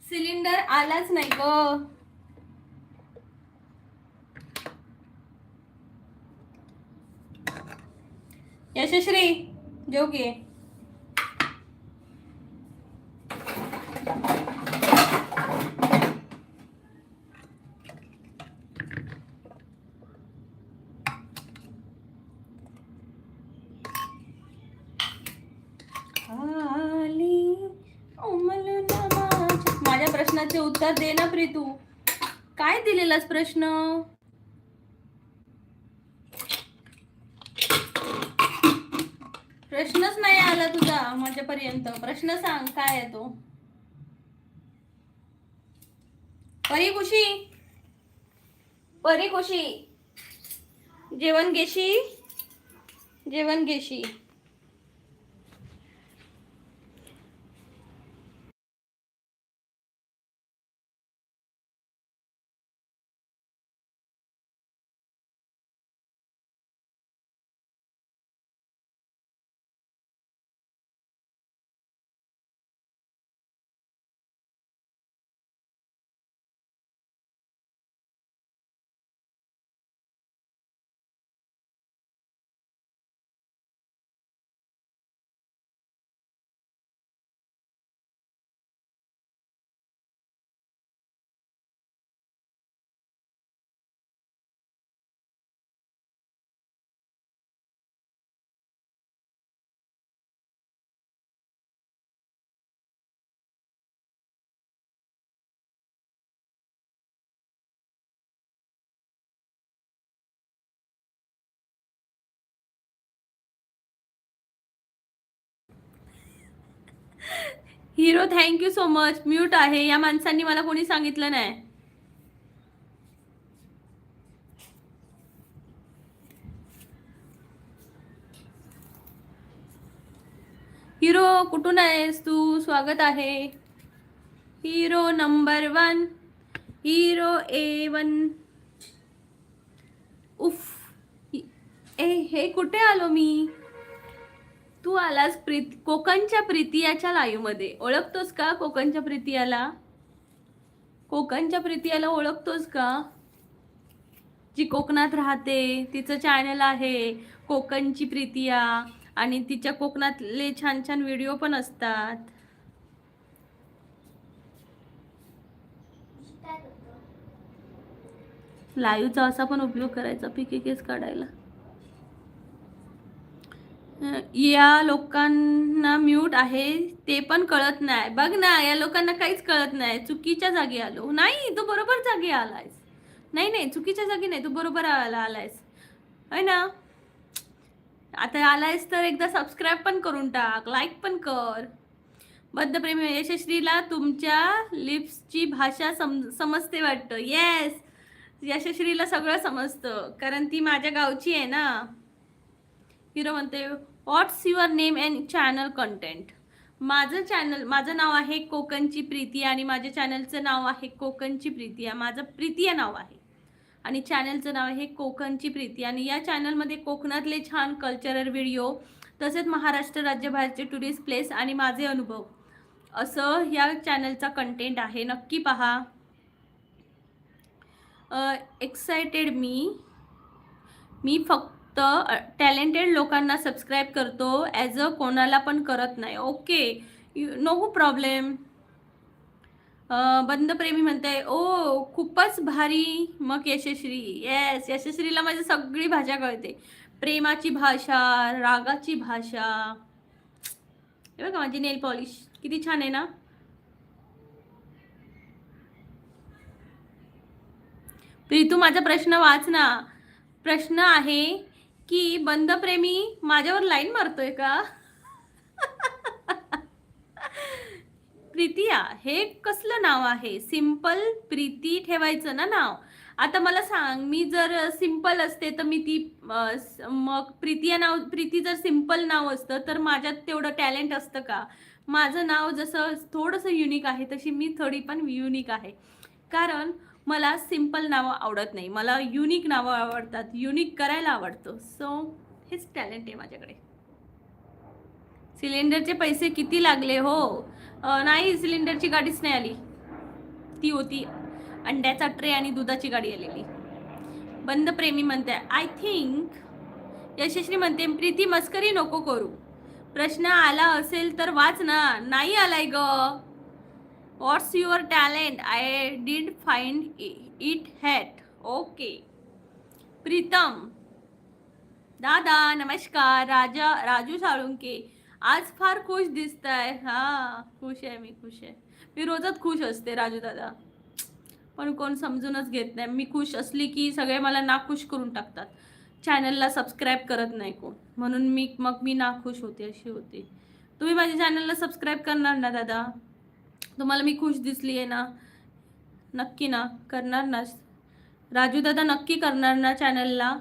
सिलेंडर आलाच नाही ग. यशश्री जेव घे. माझ्या प्रश्नाचे उत्तर दे ना प्रीतू. काय दिलेलास प्रश्न? प्रश्नच नाही आला तुझा माझ्यापर्यंत. प्रश्न सांग काय आहे तो. परी खुशी परी खुशी जेवण घेशी. जेवण घेशी. Hero thank you so much. Mute आहे. या माणसांनी मला कोणी सांगितलं नाही. हिरो कुठून आहेस तू? स्वागत आहे. Hero number 1. Hero A1. उफ हे कुठे आलो मी? तू आलास कोकणच्या प्रीतियाच्या लाईव्ह मध्ये. ओळखतोस का कोकणच्या प्रीतियाला? कोकणच्या प्रीतियाला ओळखतोस का? जी कोकणात राहते. तिचं चॅनल आहे कोकणची प्रीतिया आणि तिच्या कोकणातले छान छान व्हिडिओ पण असतात. लाईव्हचा असा पण उपयोग करायचा पीके केस काढायला. या लोकांना म्यूट आहे ते पण कळत नाही. बघ ना या लोकांना काहीच कळत नाही. चुकीच्या जागी आलो. नाही तू बरोबर जागी आलायस. नाही चुकीच्या जागी नाही. तू बरोबर आलायस है ना. आता आलायस तर एकदा सबस्क्राईब पण करून टाक. लाईक पण कर. बद्धप्रेमी यशश्रीला तुमच्या लिप्सची भाषा समजते वाटतं. येस यशश्रीला सगळं समजतं कारण ती माझ्या गावची आहे ना. हिरो म्हणते what's your name and channel content. माझं नाव आहे कोकणची प्रीती आणि माझ्या चॅनलचं नाव आहे कोकणची प्रीतिया. माझं प्रीतिया नाव आहे आणि चॅनलचं नाव आहे कोकणची प्रीती. आणि या चॅनलमध्ये कोकणातले छान कल्चरल व्हिडिओ तसेच महाराष्ट्र राज्याबाहेरचे टुरिस्ट प्लेस आणि माझे अनुभव असं या चॅनलचा कंटेंट आहे. नक्की पहा. एक्सायटेड मी फक्त टॅलेंटेड लोकांना सबस्क्राईब करतो, ॲज अ कोणाला पण करत नाही. Okay, no problem. बंदप्रेमी म्हणते ओ खूपच भारी. मग यशश्री, येस, यशश्रीला माझी सगळी भाषा कळते. प्रेमाची भाषा, रागाची भाषा. हे बघा माझी नेल पॉलिश किती छान आहे ना. प्रीतू माझा प्रश्न वाच ना. प्रश्न आहे की बंदप्रेमी माझ्यावर लाईन मारतोय का? प्रीतिया हे कसलं नाव आहे? सिंपल प्रीती ठेवायचं ना नाव. आता मला सांग, मी जर सिंपल असते तर मी ती मग प्रीतिया नाव, प्रीती जर सिंपल नाव असतं तर माझ्यात तेवढं टॅलेंट असतं का? माझं नाव जसं थोडंसं युनिक आहे तशी मी थोडी पण युनिक आहे. कारण मला सिंपल नावं आवडत नाही, मला युनिक नावं आवडतात, युनिक करायला आवडतं. सो हेच टॅलेंट आहे माझ्याकडे. सिलेंडरचे पैसे किती लागले? हो नाही, सिलेंडरची गाडीच नाही आली. ती होती अंड्याचा ट्रे आणि दुधाची गाडी आलेली. बंद प्रेमी म्हणते आय थिंक. यशस्वी म्हणते प्रीती मस्करी नको करू. प्रश्न आला असेल तर वाच ना. नाही आलाय ग. What's your talent? I did find it hat. Okay. Pritam दादा नमस्कार. राजू साळुंके आज फार खुश दिसताय. हा खुश आहे, मी खुश आहे. मी रोजच खुश असते राजू दादा, पण कोण समजूनच घेत नाही. मी खुश असली की सगळे मला नाखुश करून टाकतात. चॅनलला सबस्क्राईब करत नाही कोण, म्हणून मी नाखुश होते, अशी होते. तुम्ही माझ्या चॅनलला सबस्क्राईब करणार ना दादा? तुम्हाला मी खुश दिसली आहे ना? नक्की ना करणार ना राजू दादा? नक्की करणार ना चॅनलला?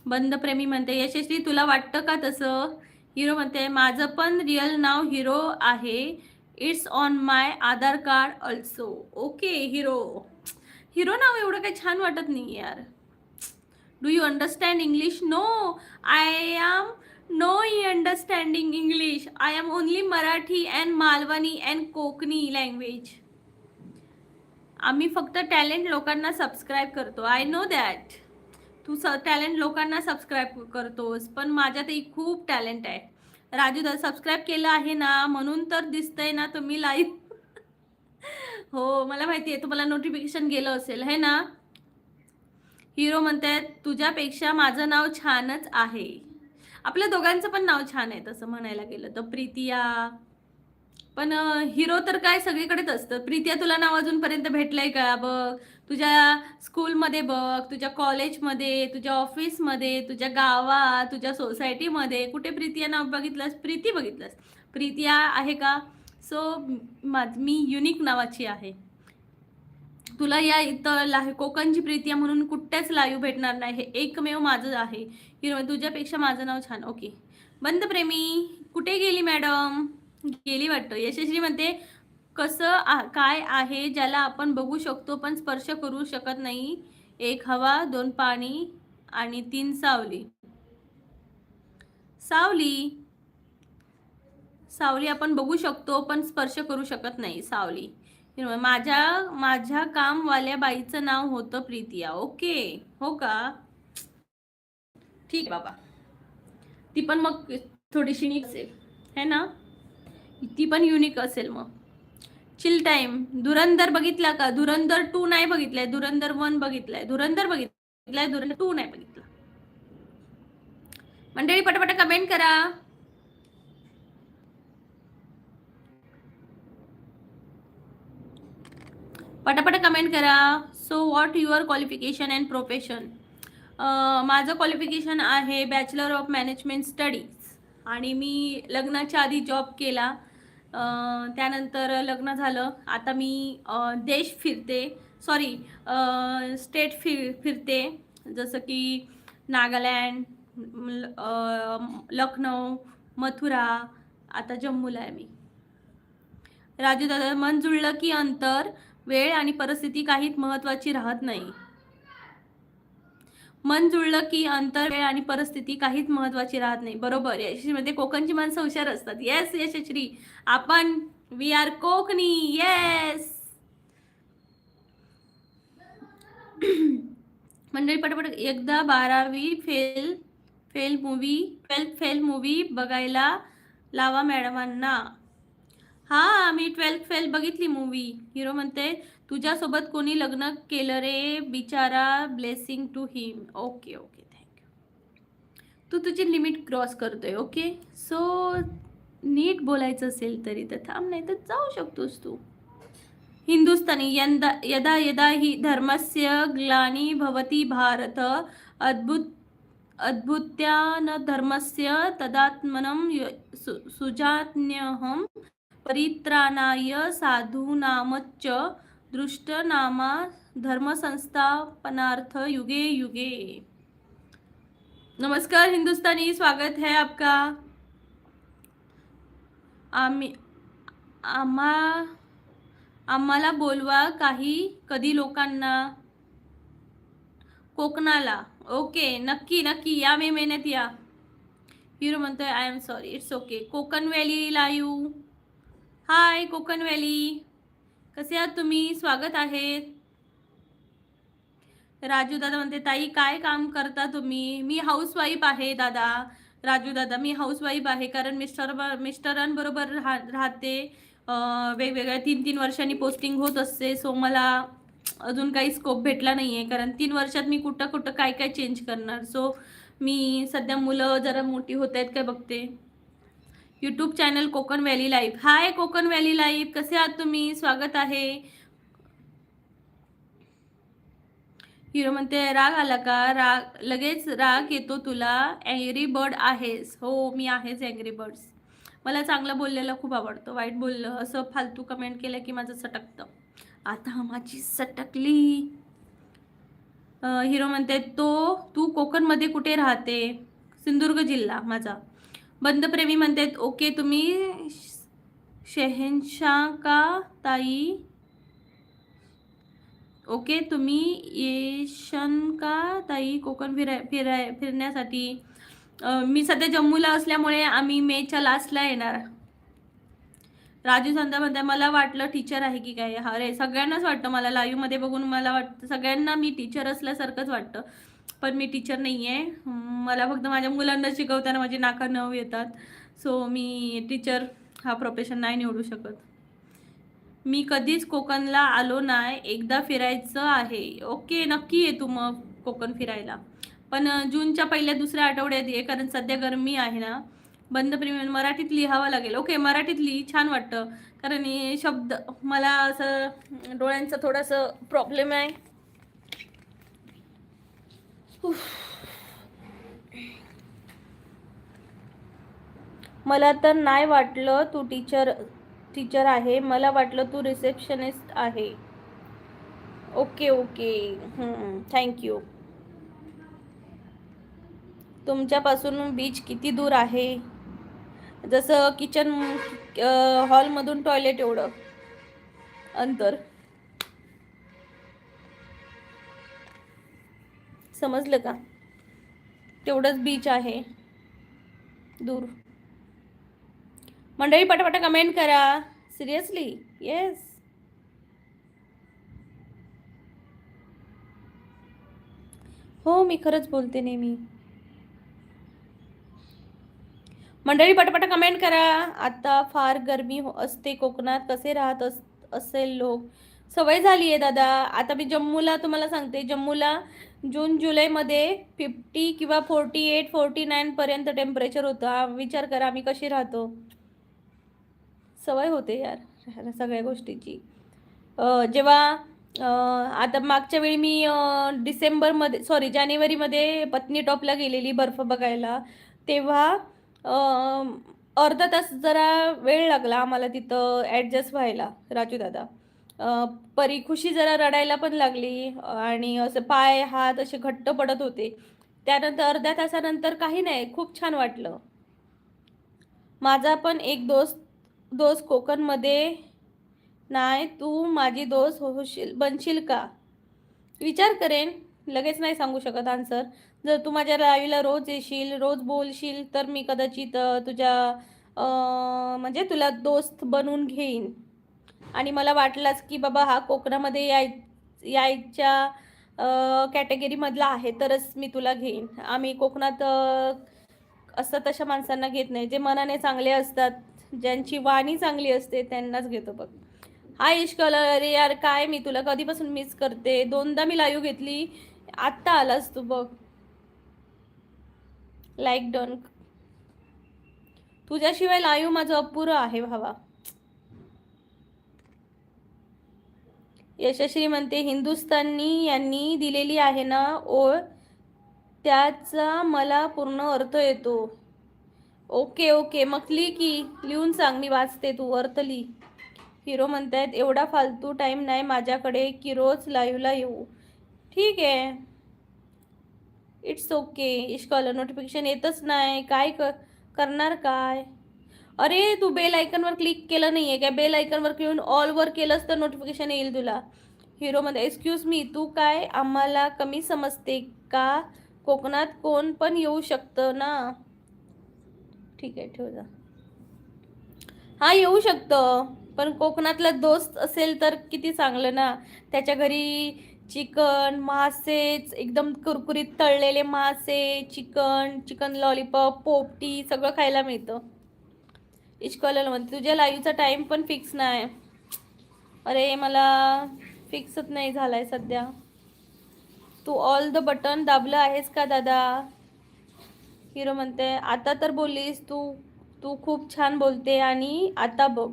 बंद प्रेमी म्हणते यशस्वी तुला वाटतं का तसं? हिरो म्हणते माझं पण रिअल नाव हिरो आहे. It's on my Aadhaar card also. Okay Hero. Hero नाव एवढं काही छान वाटत नाही यार. Do you understand English? No, I am no understanding English. I am only Marathi and Malvani and Konkani language. आम्ही फक्त टॅलेंट लोकांना सबस्क्राईब करतो. I know that. तू टॅलेंट लोकांना सबस्क्राईब करतोस, पण माझ्यातही खूप टॅलेंट आहे. राजू दादा सबस्क्राईब केलं आहे ना, म्हणून तर दिसतंय ना तुम्ही लाईव्ह. हो मला माहिती आहे, तुम्हाला नोटिफिकेशन गेलं असेल है ना. हिरो म्हणतात तुझ्यापेक्षा माझं नाव छानच आहे. आपल्या दोघांचं पण नाव छान आहे तसं म्हणायला गेलं तर. प्रीतिया पण हिरो तर काय सगळीकडेच असतं. प्रीतिया तुला नाव अजूनपर्यंत भेटलंय का? बघ तुझ्या स्कूलमध्ये बघ, तुझ्या कॉलेजमध्ये, तुझ्या ऑफिसमध्ये, तुझ्या गावात, तुझ्या सोसायटीमध्ये कुठे प्रीतिया नाव बघितलंस? प्रीती बघितलंस? प्रीतिया आहे का? सो मी युनिक नावाची आहे. तुला या इथं कोकणची प्रीतिया म्हणून कुठेच लाईव्ह भेटणार नाही. हे एकमेव माझं आहे. हिरो तुझ्यापेक्षा माझं नाव छान. ओके. बंद प्रेमी कुठे गेली मॅडम? गेली वाटतं. यशस्वी म्हणते कसं काय आहे ज्याला आपण बघू शकतो पण स्पर्श करू शकत नाही? एक हवा, दोन पाणी आणि तीन सावली. सावली आपण बघू शकतो पण स्पर्श करू शकत नाही. सावली. माझ्या कामवाल्या बाईचं नाव होतं प्रीतिया. ओके हो का? ठीक बाबा. ती पण मग थोडीशी युनिक असेल है ना. ती पण युनिक असेल मग. Chill time. धुरंधर बघितला का? धुरंधर 2 नाही बघितलाय, धुरंधर 1 बघितलाय. धुरंधर बघितलाय, धुरंधर 2 नाही बघितला. मंडळी पटापट कमेंट करा. पटापट कमेंट करा. So what your qualification and profession? माझं क्वालिफिकेशन आहे बॅचलर ऑफ मॅनेजमेंट स्टडीज आणि मी लग्नाच्या आधी जॉब केला. त्यानंतर लग्न झालं. आता मी देश फिरते, सॉरी स्टेट फिरते, जसं की नागालँड, लखनौ, मथुरा, आता जम्मूला आहे मी. राजू दादा मन जुळलं की अंतर, वेळ आणि परिस्थिती काहीच महत्त्वाची राहत नाही. मन जुळलं की अंतर, वेळ आणि परिस्थिती काहीच महत्वाची राहत नाही. बरोबर. यशस्वीमध्ये कोकणची माणसं हुशार असतात. येस यशश्री, आपण वी आर कोकणी. येस. मंडळी पटापट एकदा 12वी fail fail movie 12th fail movie बघायला लावा मॅडमांना. हा, मी 12th फेल बघितली मूवी. हिरो म्हणते तुझ्यासोबत कोणी लग्न केलं रे बिचारा, blessing to him. Okay okay, thank you. तू तुझी लिमिट क्रॉस करतोय. ओके, सो नीट बोलायचं असेल तरी तर थांब, नाही तर जाऊ शकतोस तू. हिंदुस्थानी यदा यदा हि धर्मस्य ग्लानी भवति भारत अद्भुत्यान धर्मस्य तदात्मनं सुजान्यहं परित्राणाय साधूनामच्च दृष्टनामा धर्मसंस्थापनार्थ युगे युगे. नमस्कार हिंदुस्तानी, स्वागत है आपका. आम्हाला बोलवा काही कधी लोकांना कोकणाला. ओके, नक्की नक्की या, मे महिन्यात या. हिरो म्हणतोय I am sorry, it's okay. Konkan valley live. Hi Kokan valley, कसे आहात तुम्ही? स्वागत आहे. राजू दादा म्हणते ताई काय काम करता तुम्ही? मी हाऊसवाईफ आहे दादा. राजू दादा, मी हाऊसवाईफ आहे कारण मिस्टरांबरोबर राहते. वेगवेगळ्या 3-3 वर्षांनी पोस्टिंग होत असते. सो मला अजून काही स्कोप भेटला नाही आहे, कारण 3 वर्षात मी कुठं कुठं काय काय चेंज करणार. सो मी सध्या मुलं जरा मोठी होत आहेत काय बघते. YouTube channel Kokan valley live. Hi Kokan valley live, कसे आहात तुम्ही? स्वागत आहे. हिरो म्हणते राग आला का? राग लगेच राग येतो तुला? अँग्री बर्ड आहेस? हो, मी आहेच अँग्री बर्ड्स. मला चांगलं बोललेलं खूप आवडतं, वाईट बोललं असं फालतू कमेंट केलं की माझं सटकतं. आता माझी सटकली. हिरो म्हणते तू कोकणमध्ये कुठे राहते? सिंधुदुर्ग जिल्हा माझा. बंधप्रेमी म्हणते ओके, तुम्ही शहेनशाह का ताई? ओके, तुम्ही येशन का ताई कोकण फिरण्यासाठी? मी सध्या जम्मूला असल्यामुळे आम्ही मेच्या लास्टला येणार. राजू संता म्हणते मला वाटलं टीचर आहे की काय. अरे सगळ्यांनाच वाटतं, मला लाईव्हमध्ये बघून मला वाटतं सगळ्यांना मी टीचर असल्यासारखंच वाटतं, पण मी टीचर नाही आहे. मला फक्त माझ्या मुलांना शिकवताना माझी नाका नऊ येतात. सो मी टीचर हा प्रोफेशन नाही निवडू शकत. मी कधीच कोकणला आलो नाही, एकदा फिरायचं आहे. ओके, नक्की ये तू मग कोकण फिरायला, पण जूनच्या पहिल्या दुसऱ्या आठवड्यात ये, कारण सध्या गरमी आहे ना. बंद प्रेमी मराठीत लिहावं लागेल. ओके, मराठीत लिही, छान वाटतं, कारण हे शब्द मला असं डोळ्यांचा थोडासा प्रॉब्लेम आहे. मला तर नाही वाटलं तू टीचर आहे, मला वाटलं तू रिसेप्शनिस्ट आहे. Okay okay, thank you. तुमच्यापासून बीच किती दूर आहे? जसं किचन हॉलमधून टॉयलेट एवढं अंतर. समजलं का? तेवढंच बीच आहे दूर. मंडळी पटापटा कमेंट करा. Seriously, yes. हो, मी खरंच बोलते नेहमी. मंडळी पटापटा कमेंट करा. आता फार गरमी असते कोकणात, कसे राहत असेल लोक? सवय झाली आहे दादा. आता मी जम्मूला तुम्हाला सांगते, जम्मूला जून जुलैमध्ये 50 किंवा 48 49 पर्यंत टेम्परेचर होतं. विचार करा आम्ही कशी राहतो. सवय होते यार सगळ्या गोष्टीची. जेव्हा आता मागच्या वेळी मी जानेवारीमध्ये पत्नी टॉपला गेलेली बर्फ बघायला, तेव्हा अर्धा तास जरा वेळ लागला आम्हाला तिथं ॲडजस्ट व्हायला. राजू दादा, खुशी जरा रडायला पण लागली आणि असं पाय हात असे घट्ट पडत होते. त्यानंतर अर्ध्या तासानंतर काही नाही, खूप छान वाटलं. माझा पण एक दोस्त कोकणमध्ये नाही, तू माझी दोस्त बनशील का? विचार करेन. लगेच नाही सांगू शकत आन्सर. जर तू माझ्या लाईव्हला रोज येशील, रोज बोलशील, तर मी कदाचित तुझ्या म्हणजे तुला दोस्त बनवून घेईन. आणि मला वाटलंच की बाबा हा कोकणामध्ये यायच्या कॅटेगरीमधला आहे तरच मी तुला घेईन. आम्ही कोकणात असं तशा माणसांना घेत नाही. जे मनाने चांगले असतात, ज्यांची वाणी चांगली असते त्यांनाच घेतो बघ. हाय इश्कल, अरे यार काय मी तुला कधीपासून मिस करते. 2दा मी लाईव्ह घेतली, आत्ता आलास तू बघ. Like done. तुझ्याशिवाय लाईव्ह माझं अपुरं आहे भावा. यशश्री म्हणते हिंदुस्थानी यांनी दिलेली आहे ना ओळ, त्याचा मला पूर्ण अर्थ येतो. ओके ओके, मग की लिहून सांग, मी वाचते, तू अर्थ लिही. हिरो म्हणतायत एवढा फालतू टाइम नाही माझ्याकडे की रोज लाईव्हला येऊ. ठीक आहे, इट्स ओके. इश्कॉलर नोटिफिकेशन येतच नाही, काय करणार काय. अरे तू बेल आयकनवर क्लिक केलं नाहीये काय? बेल आयकनवर घेऊन ऑलवर केलंस तर नोटिफिकेशन येईल तुला. हिरोमध्ये एक्सक्यूज मी, तू काय आम्हाला कमी समजते का? कोकणात कोण पण येऊ शकतं ना. ठीक आहे, ठेव जा. हा येऊ शकतं, पण कोकणातला दोस्त असेल तर किती चांगलं ना. त्याच्या घरी चिकन, मासेच एकदम कुरकुरीत तळलेले मासे, चिकन, चिकन लॉलीपॉप, पोपटी सगळं खायला मिळतं. इश्कॉलर म्हणते तुझ्या लाईव्हचा टाइम पण फिक्स नाही. अरे मला फिक्सच नाही झालाय सध्या. तू ऑल द बटन दाबलं आहेस का दादा? हिरो म्हणते आता तर बोललीस तू, तू खूप छान बोलते आणि आता बघ.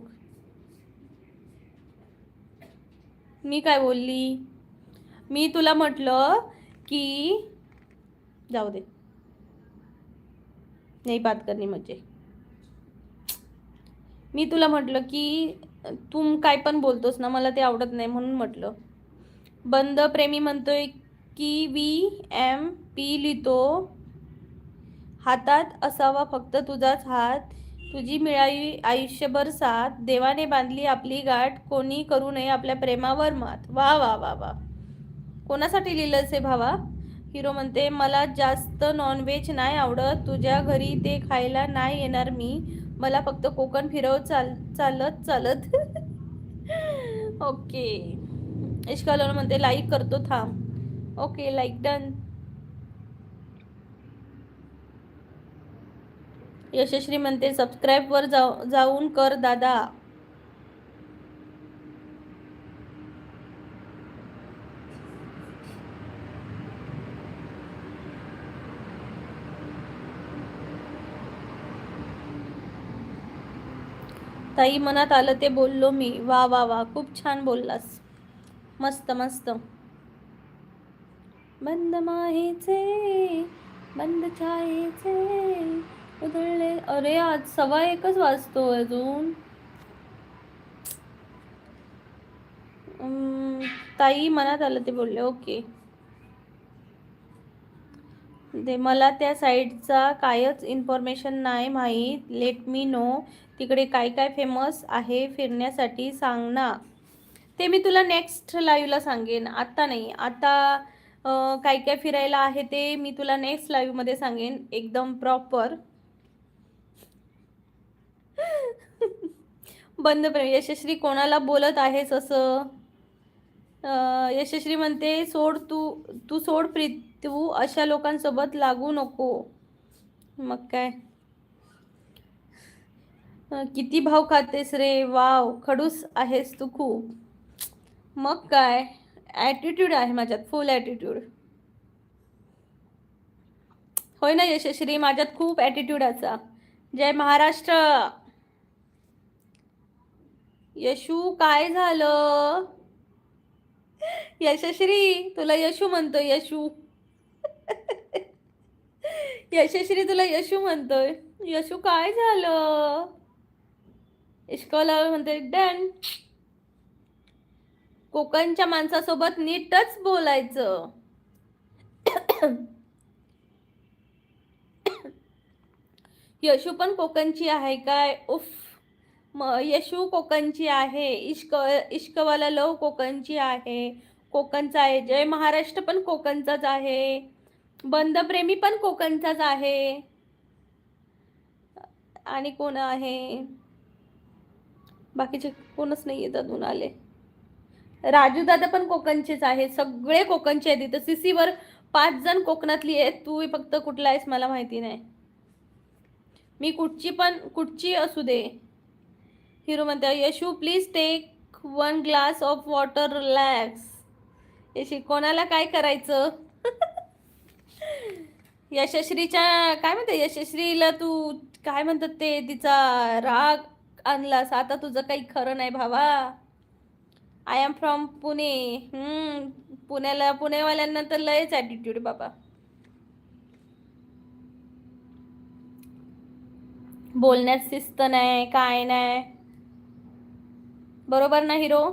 मी काय बोलली? मी तुला म्हटलं की जाऊ दे, नाही बात करणी म्हणजे. मी तुला म्हटलं की तू काय पण बोलतोस ना, मला ते आवडत नाही म्हणून म्हटलं. बंद प्रेमी म्हणतोय की VMP लिहितो, हातात असावा फक्त तुझाच हात, तुझी मिळावी आयुष्यभर साथ, देवाने बांधली आपली गाठ, कोणी करू नये आपल्या प्रेमावर मात. वा वा वा वा, कोणासाठी लिहिलंच आहे भावा? हिरो म्हणते मला जास्त नॉनव्हेज नाही आवडत, तुझ्या घरी ते खायला नाही येणार मी, मला फक्त कोकण फिरव चालत चालत. ओके. इश्कालर म्हणते लाईक करतो थांब. Okay, like done. यशश्री म्हणते सबस्क्राईब वर जाऊन कर दादा. ताई मनात आलं ते बोललो मी. वा वा वा, खूप छान बोललास, मस्त मस्त. बंद माहेचे, बंद छायेचे उधळले. अरे आज 1:15 वाजतो अजून. ताई मनात आलं ते बोलले. ओके, ते मला त्या साईडचा कायच इन्फॉर्मेशन नाही माहीत, लेट मी नो. तिकडे काय काय फेमस आहे फिरण्यासाठी सांग ना. ते मी तुला नेक्स्ट लाईव्हला सांगेन, आता नाही. आता काय काय फिरायला आहे ते मी तुला नेक्स्ट लाईव्हमध्ये सांगेन एकदम प्रॉपर. बंद यशश्री कोणाला बोलत आहेस असं? यशश्री म्हणते सोड तू, तू सोड प्रीत, तू अशा लोकांसोबत लागू नको. मग काय, किती भाव खातेस रे? वाव, खडूस आहेस तू खूप. मग काय, ॲटिट्यूड आहे माझ्यात, फुल ॲटिट्यूड. होय ना यशश्री, माझ्यात खूप ॲटिट्यूड असा. जय महाराष्ट्र. यशू काय झालं? यशश्री तुला यशू म्हणतोय, यशू. यशश्री तुला यशू म्हणतोय. यशू काय झालं? इश्कॉला म्हणते डन. कोकणच्या माणसासोबत नीटच बोलायचं. यशू पण कोकणची आहे काय? उफ, यशू कोकणची आहे. इश्कवाला लव कोकणची आहे. कोकणचा आहे, जय महाराष्ट्र पण कोकणचाच आहे, बंदप्रेमी पण कोकणचाच आहे. आणि कोण आहे, बाकीचे कोणच नाही येत अजून आले. राजू दादा पण कोकणचेच आहे, सगळे कोकणचे आहेत इथं. सीसीवर 5 जण कोकणातली आहेत, तू फक्त कुठला आहेस मला माहिती नाही. मी कुठची असू दे. हिरो म्हणते Yashu please take 1 glass of water relax. यशी कोणाला काय करायचं. यशश्रीच्या काय म्हणते, यशश्रीला तू काय म्हणतात ते, तिचा राग आणलास. आता तुझं काही खरं नाही भावा. I am from Pune. पुणेवाल्यांना तर लयच ॲटिट्यूड बाबा. बोलण्यात शिस्त नाही, काय नाही. बरोबर ना हिरो.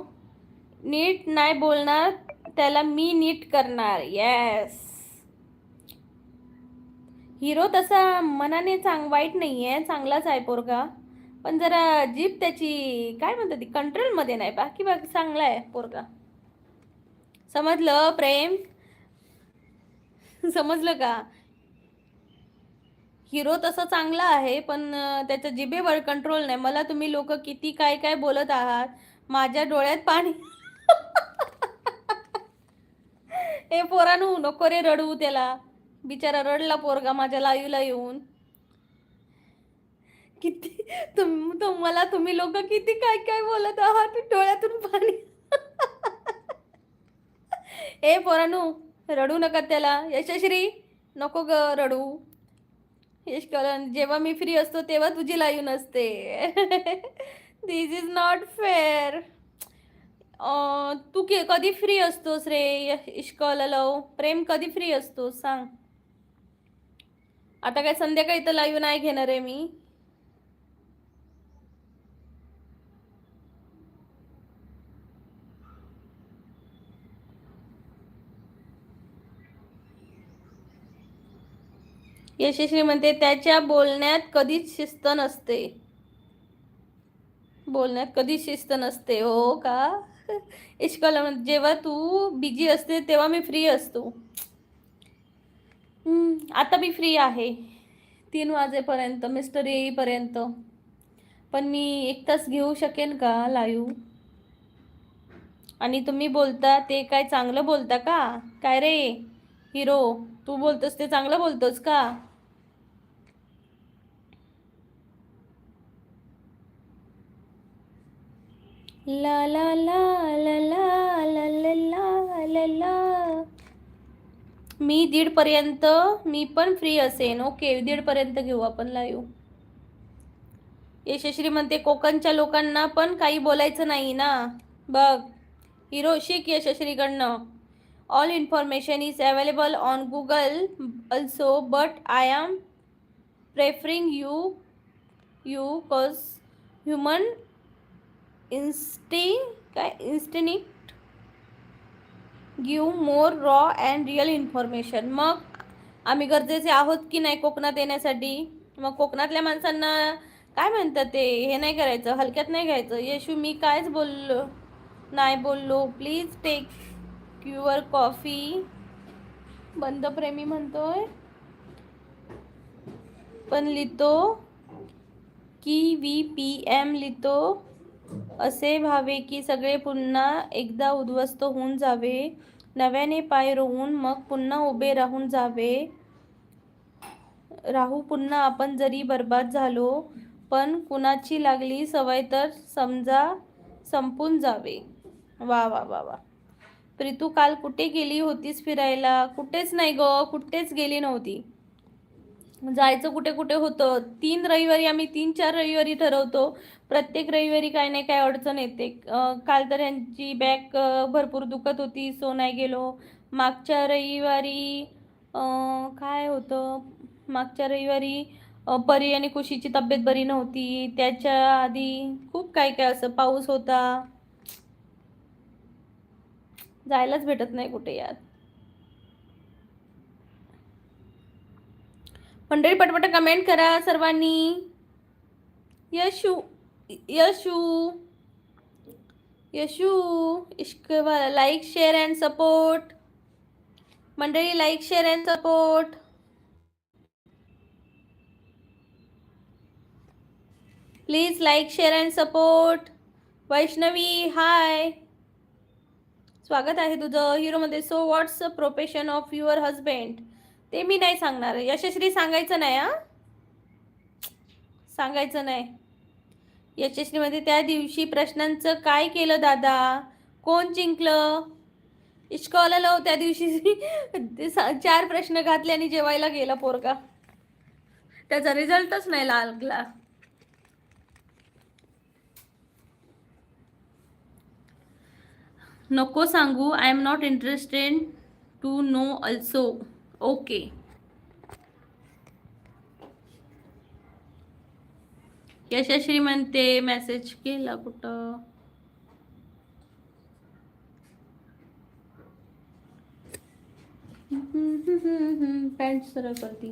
नीट नाही बोलणार त्याला मी नीट करणार. येस. हिरो तसा मनाने वाईट नाहीये, चांगलाच आहे पोरगा. पण जरा जीभ त्याची काय म्हणतात ती कंट्रोलमध्ये नाही. बाकी चांगला आहे पोरगा. समजलं प्रेम, समजलं का. हिरो तसा चांगला आहे, पण त्याच्या जिभेवर कंट्रोल नाही. मला तुम्ही लोक किती काय काय बोलत आहात, माझ्या डोळ्यात पाणी. ए पोरानू नको रे रडू त्याला, बिचारा रडला पोरगा माझ्या लाईव्हला येऊन. किती तुम्हाला तुम्ही लोक किती काय काय बोलत आहात, डोळ्यातून पाणी. ए पोरानू रडू नका त्याला. यशश्री नको ग रडू. यश करण जेव्हा मी फ्री असतो तेव्हा तुझी लाईव्ह नसते. दिस इज नॉट फेअर. तू कधी फ्री असतोस रे इश्कॉलव. प्रेम कधी फ्री असतोस सांग. आता काय संध्याकाळी तर लाईव्ह नाही घेणार आहे मी. यशस्वी म्हणते त्याच्या बोलण्यात कधीच शिस्त नसते. बोलण्यात कधीच शिस्त नसते हो का. इश्कॉल जेव्हा तू बिझी असते तेव्हा मी फ्री असतो. आता मी फ्री आहे 3 वाजेपर्यंत, मिस्टर येईपर्यंत. पण मी 1 तास घेऊ शकेन का लाईव्ह. आणि तुम्ही बोलता ते काय चांगलं बोलता का काय रे हिरो. तू बोलतोस ते चांगलं बोलतोस का. ला ला ला ला ला ला ला ला ला. मी 1:30 पर्यंत मी पण फ्री असेन. ओके 1:30 पर्यंत घेऊ आपण लाईव्ह. यशश्री म्हणते कोकणच्या लोकांना पण काही बोलायचं नाही ना. बघ हिरो शिक यशश्रीकडनं. All information is available on Google also, but I am preferring you cause human instinct give more raw and real information. मग आम्ही गरजेचे आहोत की नाही कोकणात येण्यासाठी. मग कोकणातल्या माणसांना काय म्हणतात ते हे नाही करायचं, हलक्यात नाही घ्यायचं. येशू मी कायच नाही बोललो. Please take your coffee. बंदप्रेमी म्हणतोय पण लिहितो की VPM लिहितो. असे व्हावे की सगळे पुन्हा एकदा उद्ध्वस्त होऊन जावे, नव्याने पाय रोवून मग पुन्हा उभे राहू पुन्हा आपण जरी बर्बाद झालो. पण कुणाची लागली सवय तर समजा संपून जावे. वा वा वा वा. प्रीतू काल कुठे गेली होतीस फिरायला. कुठेच नाही ग, कुठेच गेली नव्हती. जायचं कुठे कुठे होतं. 3 रविवारी आम्ही 3-4 रविवारी ठरवतो. प्रत्येक रविवारी काय नाही काय अडचण येते. काल तर यांची बॅक भरपूर दुखत होती, सो नाही गेलो. मागच्या रविवारी काय होतं, मागच्या रविवारी परी आणि खुशीची तब्येत बरी नव्हती. त्याच्या आधी खूप काय काय असं पाऊस होता, जायलाच भेटत नाही कुठे यार. मंडळी पटपट कमेंट करा सर्वांनी. यशू यशू इश्क लाईक शेअर अँड सपोर्ट. मंडळी like share and support. Please like share and support. Vaishnavi hi, स्वागत आहे तुझं हिरोमध्ये. So what's the profession of your husband? ते मी नाही सांगणार. यशश्री सांगायचं नाही हा, सांगायचं नाही. यशस्वीमध्ये त्या दिवशी प्रश्नांचं काय केलं दादा? कोण जिंकलं? इश्कवाला लव त्या दिवशी 4 प्रश्न घातले आणि जेवायला गेला पोरगा. त्याचा रिझल्टच नाही लागला. नको सांगू. I am not interested to know also. Okay. Yashasvi म्हणते मेसेज केला कुठं? पॅन्ट सरळ करती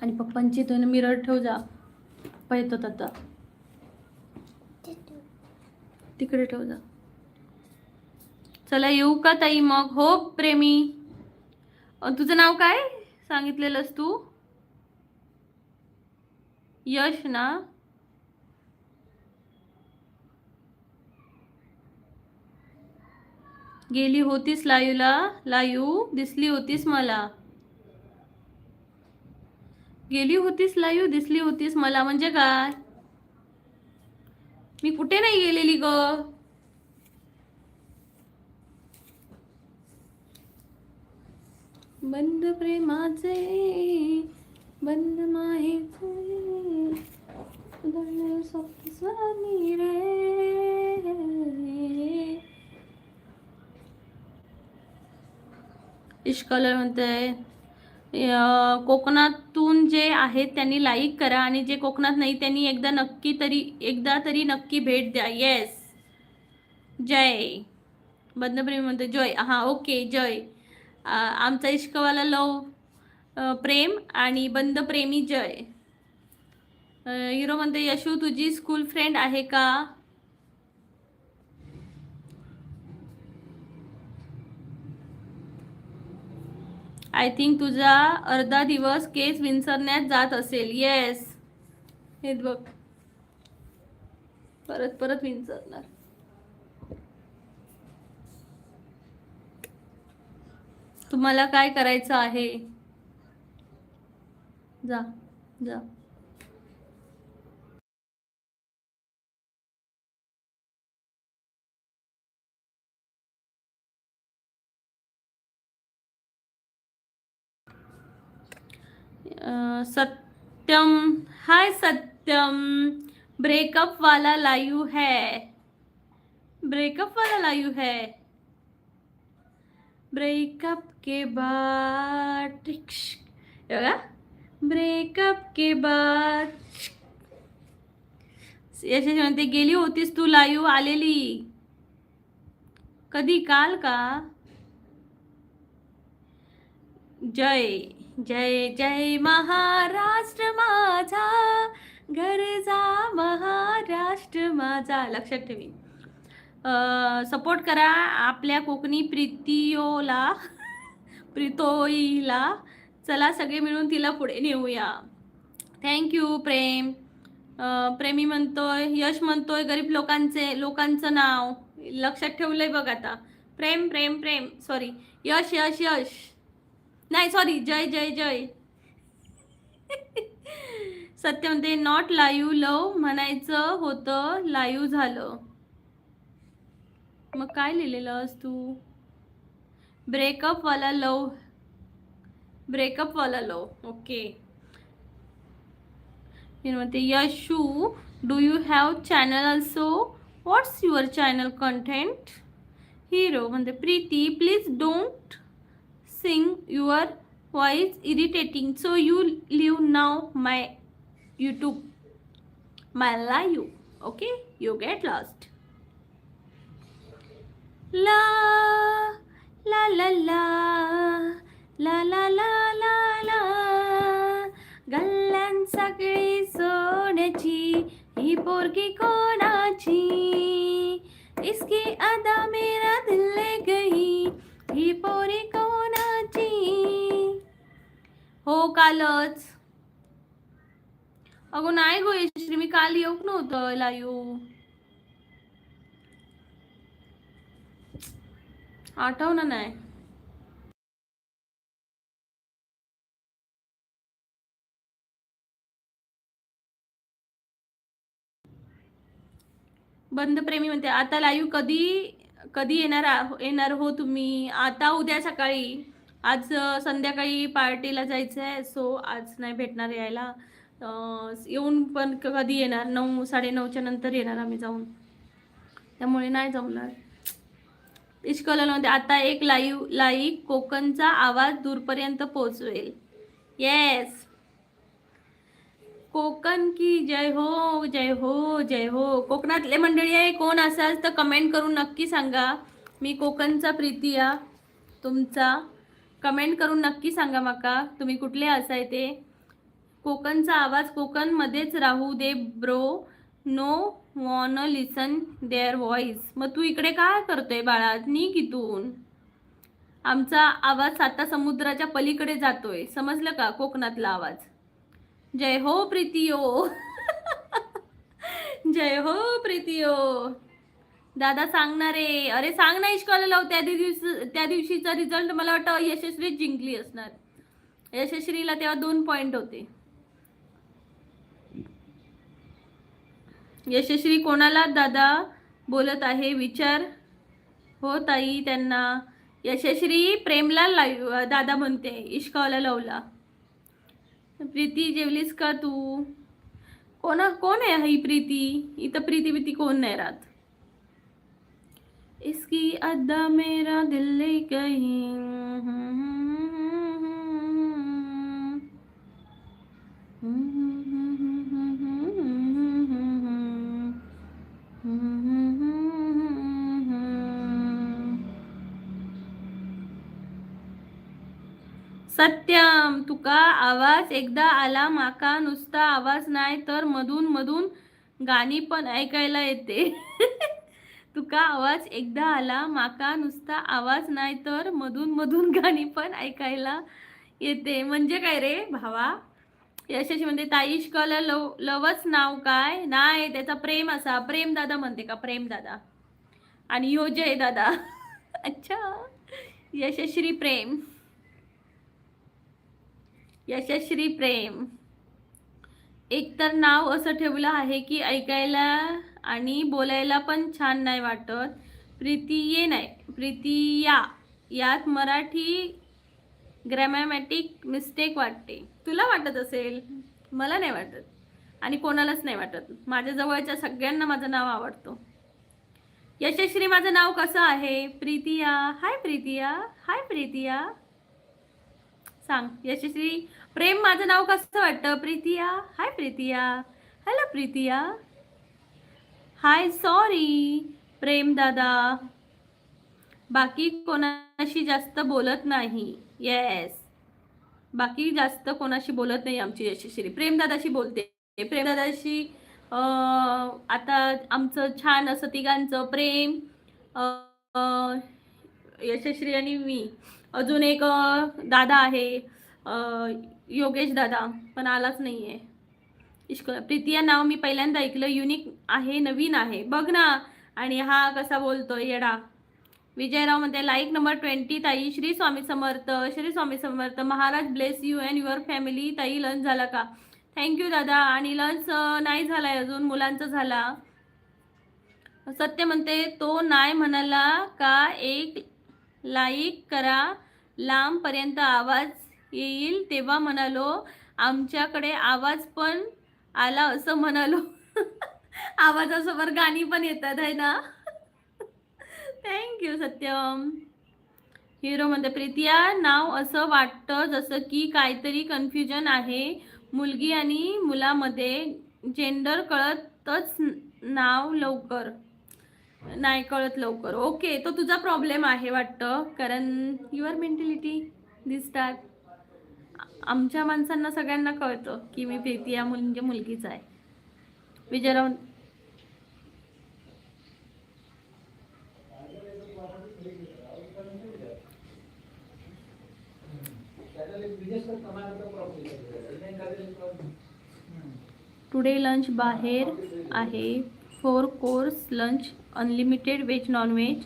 आणि पप्पांची दोन मिरर ठेव जा. पप्पा येतात आता. तिकडे ठेव जा. चला येऊ का ताई मग? हो प्रेमी. तुझं नाव काय सांगितलेलंस तू? यश ना? गेली होतीस लाईव्हला? लाईव्ह दिसली होतीस मला. गेली होतीस लाईव्ह दिसली होतीस मला म्हणजे काय? मी कुठे नाही गेलेली ग. बंद प्रेमाचे बंद माहेचे रे. इश्कलर म्हणते कोकणातून जे आहेत त्यांनी लाईक करा आणि जे कोकणात नाही त्यांनी एकदा तरी नक्की भेट द्या. येस जय. बंदप्रेमी म्हणते जय. हां ओके जय. आमचा इश्कवाला लव प्रेम आणि बंद प्रेमी जय. हिरो म्हणते यशू तुझी स्कूल फ्रेंड आहे का? आय थिंक तुझा अर्धा दिवस केस विंचरण्यात जात असेल. येस हे बघ परत परत विंचरणार. तुम्हाला काय करायचं आहे? जा जा. सत्यम हाय सत्यम. ब्रेकअप वाला लाइव है. ब्रेकअप वाला लाइव है. ब्रेकअप के बाद ब्रेकअप के बाद. यशस्वी म्हणते गेली होतीस तू लाईव्ह? आलेली कधी? काल का? जय जय जय महाराष्ट्र माझा गरजा महाराष्ट्र माझा. लक्षात ठेवी. सपोर्ट करा आपल्या कोकणी प्रीतोईला. चला सगळे मिळून तिला पुढे नेऊया. थँक्यू प्रेम. प्रेमी म्हणतोय. यश म्हणतोय गरीब लोकांचं नाव लक्षात ठेवलंय बघ आता. प्रेम प्रेम प्रेम सॉरी यश यश यश नाही सॉरी जय जय जय. सत्य म्हणते नॉट लाईव्ह लव म्हणायचं होतं लाईव्ह झालं. मग काय लिहिलेलंस तू? ब्रेकअप वाला लव. ब्रेकअप वाला लव. ओके. म्हणते Yashu do you have channel also? What's your channel content? Hero म्हणते Preeti please don't sing your voice irritating so you leave now my YouTube my live. Okay you get lost. ला ला ला ला ला ला ला ला ला. गल्ल्यान सगळी सोन्याची कोणाची, ही पोरगी कोणाची, इसकी अदा मेरा दिल ले गई, ही पोरी कोणाची. हो कालच. अगो नाही गो यशश्री, मी काल येऊक नव्हतं लाईव्ह. आठवणं नाही. बंद प्रेमी म्हणते आता लाईव्ह कधी येणार हो तुम्ही. आता उद्या सकाळी. आज संध्याकाळी पार्टीला जायचं आहे, सो आज नाही भेटणार यायला. येऊन पण कधी येणार, 9 9:30च्या नंतर येणार आम्ही जाऊन, त्यामुळे नाही जमणार. इश्कॉलला म्हणते आता एक लाईव्ह कोकणचा आवाज दूरपर्यंत पोहोचवेल. येस, कोकण की जय हो, जय हो, जय हो. कोकणातले मंडळी आहे कोण असाल तर कमेंट करून नक्की सांगा. मी कोकणचा प्रीतिया तुमचा. कमेंट करून नक्की सांगा माका तुम्ही कुठले असाय ते. कोकणचा आवाज कोकणमध्येच राहू दे bro, no won listen their voice. मग तू इकडे काय करतोय बाळा, निघ इथून. आमचा आवाज साता समुद्राच्या पलीकडे जातोय, समजलं का कोकणातला आवाज. जय हो प्रीतियो. जय हो प्रीतियो. दादा सांगणार आहे. अरे सांग ना इश्कॉला लाव. त्या दिवशीचा रिझल्ट मला वाटतं यशस्वी जिंकली असणार. यशस्वीला तेव्हा 2 पॉइंट होते. यशस्वी कोणाला दादा बोलत आहे विचार. हो ताई त्यांना. यशस्वी प्रेमला लाईव्ह दादा म्हणते, इश्कावाला लावला. प्रीती जेवलीस का तू. कोण आहे ही प्रीती. इथं प्रीती कोण नाही राहत. इसकी अद्दा मेरा दिल ले गई. सत्यम तुका आवाज एकदा आला माका, नुसता आवाज नाही तर मधून मधून गाणी पण ऐकायला येते. तुका आवाज एकदा आला माका, नुसता आवाज नाही तर मधून मधून गाणी पण ऐकायला येते. म्हणजे काय रे भावा. यशस्वी म्हणते ताई इश्काला लवच नाव काय नाही, त्याचा प्रेम असा. प्रेम दादा म्हणते का, प्रेम दादा. आणि यो जय दादा. अच्छा, यशस्वी प्रेम. यशस्वी प्रेम. एकतर नाव असं ठेवलं आहे की ऐकायला आणि बोलायला पण छान नाही वाटत. प्रीतिये नाही, प्रीतिया. यात मराठी ग्रॅमॅटिक मिस्टेक वाटते. तुला वाटत असेल, मला नाही वाटत आणि कोणालाच नाही वाटत. माझ्या जवळच्या सगळ्यांना माझं नाव आवडतं. यशस्वी माझं नाव कसं आहे. प्रीतिया. हाय प्रीतिया. हाय प्रीतिया. सांग यशस्वी. प्रेम माझं नाव कसं वाटतं. प्रीतिया. हाय प्रीतिया. हॅलो प्रीतिया. हाय सॉरी प्रेम दादा. बाकी कोणाशी जास्त बोलत नाही. येस, बाकी जास्त कोणाशी बोलत नाही आमची यशस्वी. प्रेमदादाशी बोलते. प्रेमदादाशी आता आमचं छान असं तिघांचं प्रेम. यशस्वी आणि मी. अजून एक दादा आहे, योगेश दादा, पण आलाच नाही आहे. प्रीतिया नाव मी पहिल्यांदा ऐकलं. युनिक आहे, नवीन आहे बघ ना. आणि हा कसा बोलतोय येडा. विजयराव म्हणते लाईक नंबर 20 ताई. Shri Swami Samarth. Shri Swami Samarth. Maharaj bless you and your family. ताई लंच झाला का. थँक्यू दादा. आणि लंच नाही झालाय अजून, मुलांचा झाला. सत्य म्हणते तो नाही म्हणाला का एक लाईक करा, लांबपर्यंत आवाज येईल तेव्हा म्हणालो. आमच्याकडे आवाज पण आला असं म्हणालो. आवाजासोबत गाणी पण येतात आहे ना. थँक्यू सत्यम. हिरो म्हणते प्रीतिया नाव असं वाटतं जसं की काहीतरी कन्फ्युजन आहे मुलगी आणि मुलामध्ये. जेंडर कळतच नाव लवकर नाही कळत लवकर. ओके, तो तुझा प्रॉब्लेम आहे वाटतं, कारण युअर मेंटॅलिटी दिस टाईप. आमच्या माणसांना सगळ्यांना कळतं की मी प्रीतिया म्हणजे मुलगीच आहे. विजयराव टुडे लंच बाहेर आहे. 4 course lunch, unlimited veg non veg,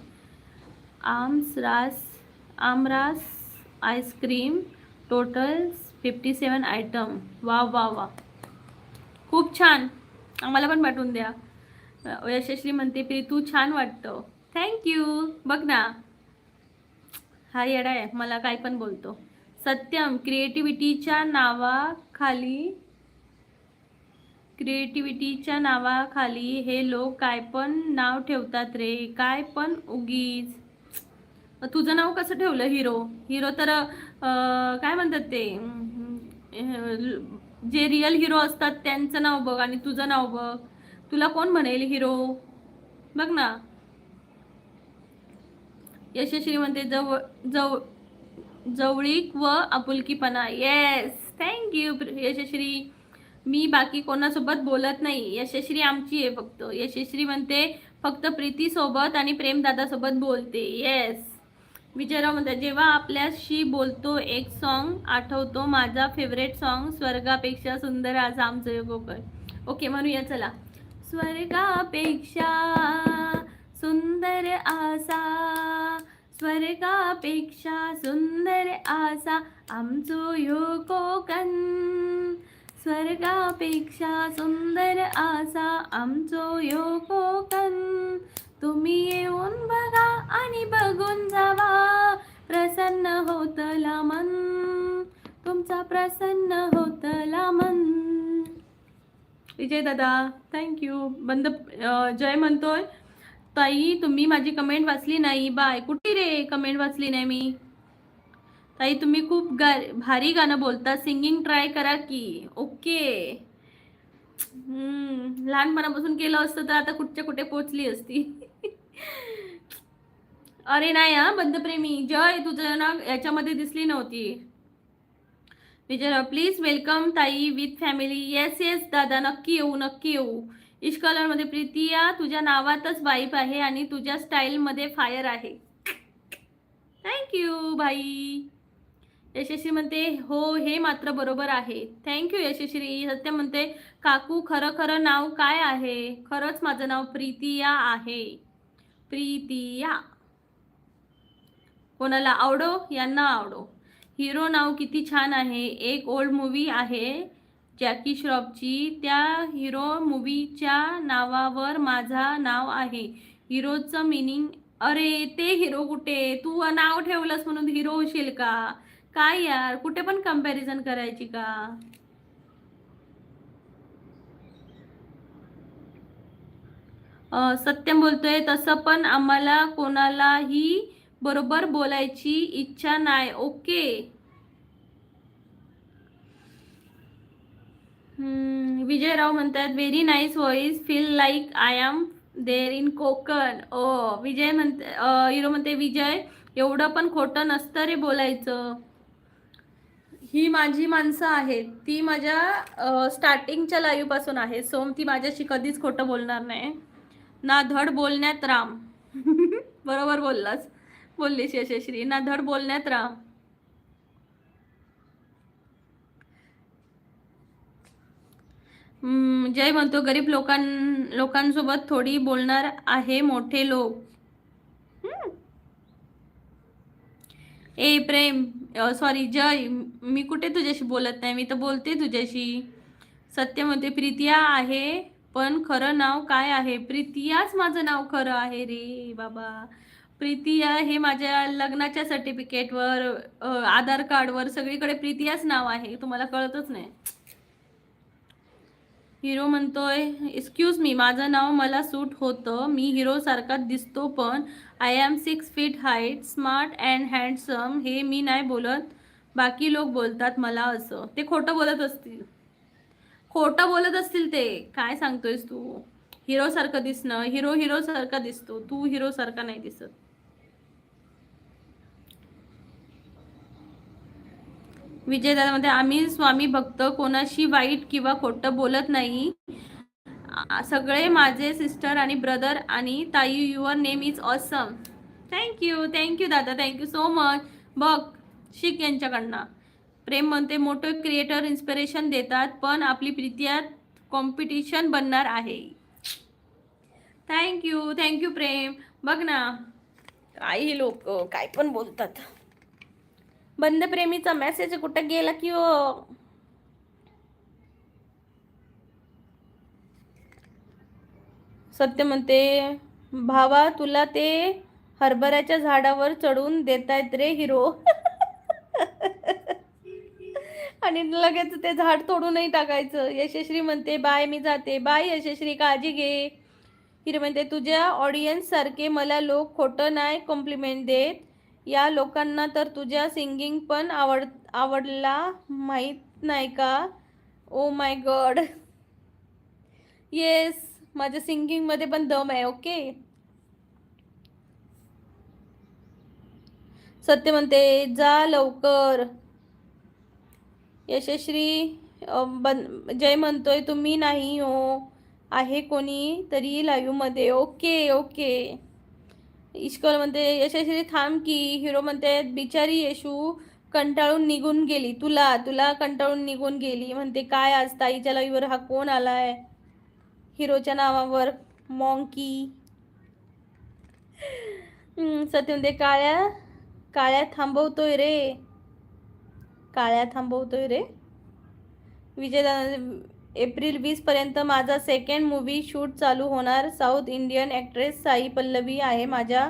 आमरास आईस्क्रीम, टोटल 57 आयटम. वा वा वा, खूप छान. आम्हाला पण पाठवून द्या. यशस्वी म्हणते प्रीतू छान वाटतं. थँक्यू. बघ ना, हा येडा आहे, मला काय पण बोलतो. सत्यम, क्रिएटिव्हिटीच्या नावाखाली हे लोक काय पण नाव ठेवतात रे, काय पण उगीच. तुझं नाव कसं ठेवलं? हिरो तर काय म्हणतात ते, जे रिअल हिरो असतात त्यांचं नाव बघ आणि तुझं नाव बघ. तुला कोण म्हणेल हिरो? बघ ना. यशस्वी म्हणते जवळीक व आपुलकीपणा. येस, थँक्यू यशस्वी. मी बाकी कोणासोबत बोलत नाही. यशस्वी आमची आहे फक्त. यशस्वी म्हणते फक्त प्रीती सोबत आणि प्रेमदादा सोबत बोलते. येस. विजयराव म्हणते जेव्हा आपल्याशी बोलतो एक सॉन्ग आठवतो, माझा फेवरेट सॉन्ग, स्वर्गापेक्षा सुंदर आज आमचं कोकण. ओके, म्हणूया चला. स्वर्गापेक्षा सुंदर आसा, स्वर्गापेक्षा सुंदर आसा आमचो ह्यो कोकण, स्वर्गापेक्षा सुंदर आसा आमचो ह्यो कोकण. तुम्ही येऊन बघा आणि बघून जावा, प्रसन्न होतला मन, तुमचा प्रसन्न होतला मन. विजय दादा थँक्यू. जय म्हणतोय ताई तुम्ही माझी कमेंट वाचली नाही. बाय. कुठे रे कमेंट वाचली नाही मी? ताई तुम्ही खूप भारी गाणं बोलता, सिंगिंग ट्राय करा की. ओके. लहानपणापासून केलं असतं तर आता कुठच्या कुठे पोचली असती. अरे नाही हा बंधप्रेमी. जय, तुझं नाव याच्यामध्ये दिसली नव्हती. विजय प्लीज वेलकम ताई विथ फॅमिली. येस येस दादा, नक्की येऊ नक्की येऊ. इश कलरमध्ये प्रीतिया, तुझ्या नावातच वाईफ आहे आणि तुझ्या स्टाईलमध्ये फायर आहे. थँक्यू भाई. यशस्वी म्हणते हो हे मात्र बरोबर आहे. थँक्यू यशस्वी. सत्य म्हणते काकू खरं खरं नाव काय आहे? खरंच माझं नाव प्रीतिया आहे. प्रीतिया. कोणाला आवडो यांना आवडो. हिरो नाव किती छान आहे. एक ओल्ड मूवी आहे जॅकी श्रॉफची, त्या हिरो मूवीच्या नावावर माझा नाव आहे. हिरोचं मिनिंग. अरे ते हिरो कुठे? तू नाव ठेवलंस म्हणून हिरो होशील का? काय यार, कुठे पण कंपॅरिझन करायची का? सत्यम बोलतोय तसं पण आम्हाला कोणालाही बरोबर बोलायची इच्छा नाही. ओके. विजयराव म्हणतात very nice voice, feel like I am there in Konkan. Oh Vijay म्हणते, हिरो म्हणते विजय एवढं पण खोटं नसतं रे बोलायचं. ही माझी माणसं आहेत, ती माझ्या स्टार्टिंगच्या लाईव्ह पासून आहे. सो ती माझ्याशी कधीच खोटं बोलणार नाही. ना धड बोलण्यात राम. बरोबर बोललीस यशस्वी. ना धड बोलण्यात राम. जय म्हणतो गरीब लोकांसोबत थोडी बोलणार आहे मोठे लोक. ए प्रेम, सॉरी जय, मी कुठे तुझ्याशी बोलत नाही, मी तर बोलते तुझ्याशी. सत्य म्हणते प्रीतिया आहे पण खरं नाव काय आहे? प्रीतियाच माझं नाव खरं आहे रे बाबा. प्रीतिया हे माझ्या लग्नाच्या सर्टिफिकेटवर, आधार कार्डवर सगळीकडे प्रीतियाच नाव आहे. तुम्हाला कळतच नाही. हिरो म्हणतोय एक्सक्यूज मी, माझं नाव मला सूट होतं, मी हिरो सारखा दिसतो पण I am 6 feet height, smart and handsome. हे मी नाही बोलत, बाकी लोक बोलतात मला असं. ते खोटं बोलत असतील ते. काय सांगतोयस तू? हिरो सारखं दिसणं, हिरो सारखा दिसतो, तू हिरो सारखा नाही दिसत. विजयदादामध्ये आम्ही स्वामी भक्त, कोणाशी वाईट किंवा खोटं बोलत नाही सगळे माझे सिस्टर आणि ब्रदर आणि ताई, your name is awesome. Thank you दादा, थँक्यू सो मच. बघ, शिक यांच्याकडनं. प्रेम म्हणते मोठे क्रिएटर इन्स्पिरेशन देतात, पण आपली प्रीतियात कॉम्पिटिशन बनणार आहे. थँक्यू प्रेम. बघ ना, काही लोक काय पण बोलतात. बंद प्रेमीचा मेसेज कुठं गेला की हो. सत्य म्हणते भावा तुला ते हरभऱ्याच्या झाडावर चढून देतायत रे हिरो. आणि लगेच ते झाड तोडूनही टाकायचं. यशश्री म्हणते बाय, मी जाते. बाय यशश्री, काळजी घे. हिरो म्हणते तुझ्या ऑडियन्स सारखे मला लोक खोटं नाही कॉम्प्लिमेंट देत. या लोकांना तर तुझ्या सिंगिंग पण आवडला माहीत नाही का. ओ माय गॉड. येस, माझ्या सिंगिंग मध्ये पण दम आहे. ओके. सत्य म्हणते जा लवकर. यशश्री जय म्हणतोय तुम्ही नाही हो, आहे कोणी तरी लाईव्ह मध्ये. ओके. इश्कल म्हणते यशश्री थांब की. हिरो म्हणते बिचारी येशू कंटाळून निघून गेली. तुला कंटाळून निघून गेली म्हणते. काय आज ताईच्या लाईव्हवर हा कोण आलाय हिरोच्या नावावर. मॉन्की. सत्य म्हणते काळ्या थांबवतोय रे. विजय एप्रिल 20 पर्यंत माझा सेकंड मूवी शूट चालू होणार. South Indian actress Sai Pallavi आहे माझ्या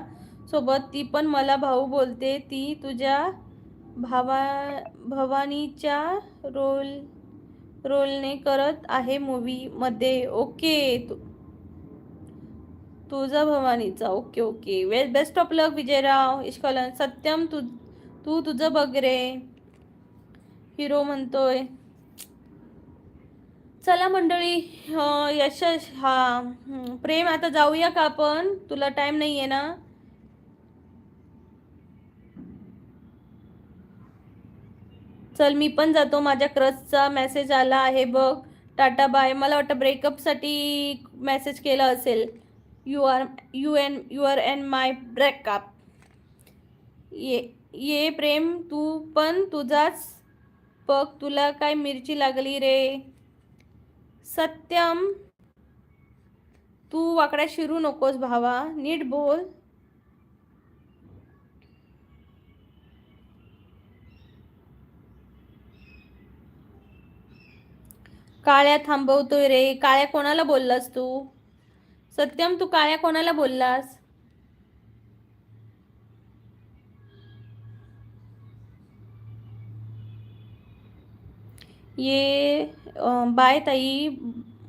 सोबत. ती पण मला भाऊ बोलते. ती तुझ्या भवानीच्या रोलने करत आहे मूवी मध्ये. ओके. तुझा भवानीचा. ओके. बेस्ट ऑफ लक विजयराव. इश्कलन. सत्यम तू तुझं बघ रे. हिरो म्हणतोय चला मंडळी. यशस प्रेम आता जाऊया का आपण. तुला टाइम नाहीये ना. चल मी पण जातो. माझ्या क्रशचा मेसेज आला आहे बघ. Tata bye. मला वाटतं ब्रेकअप साठी मेसेज केला असेल. You are in my breakup. ये प्रेम तू पण तुझाच बघ. तुला काय मिरची लागली रे. सत्यम तू वाकड्या शिरू नकोस भावा, नीट बोल. काळ्या थांबवतोय रे. काळ्या कोणाला बोललास तू. सत्यम तू काळ्या कोणाला बोललास. ये बाय ताई.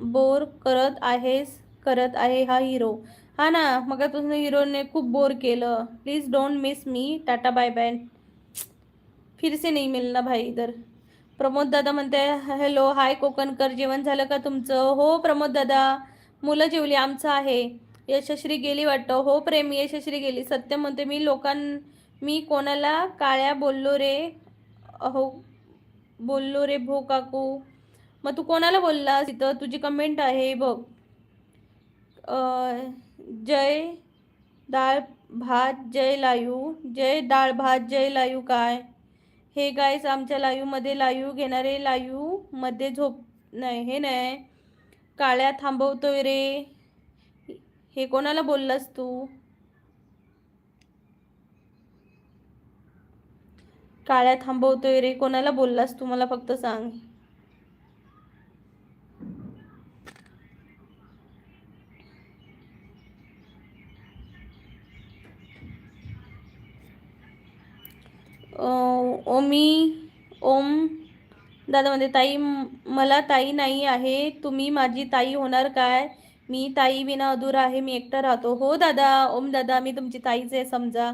बोर करत आहे हा हिरो. हा ना, मग तुझं हिरोने खूप बोर केलं. Please don't miss me. Tata bye bye. फिर से नहीं मिलना भाई इधर. प्रमोद दादा म्हणते हॅलो हाय कोकणकर, जेवण झालं का तुमचं. हो प्रमोद दादा, मुलं जेवली. आमचं आहे. यशश्री गेली वाटतं. हो प्रेम, यशश्री गेली. सत्य म्हणते मी कोणाला काळ्या बोललो रे. अहो बोललो रे भो काकू. मग तू कोणाला बोललास. इथं तुझी कमेंट आहे बघ. जय डाळ भात जय लाईव्ह. जय डाळ भात जय लाईव्ह. काय हे गाईस आमच्या लाईव्हमध्ये लाईव्ह घेणारे लाईव्हमध्ये झोप नाही. हे नाही काळ्या थांबवतोय रे. हे कोणाला बोललास तू. काळ्या थांबवतोय रे कोणाला बोललास तू मला फक्त सांग. ओम दादा म्हणते ताई मला ताई नाही आहे. तुम्ही माझी ताई होणार काय. मी ताई विना अधुरा आहे. मी एकटा राहतो. हो दादा. ओम दादा मी तुमची ताईच आहे समजा.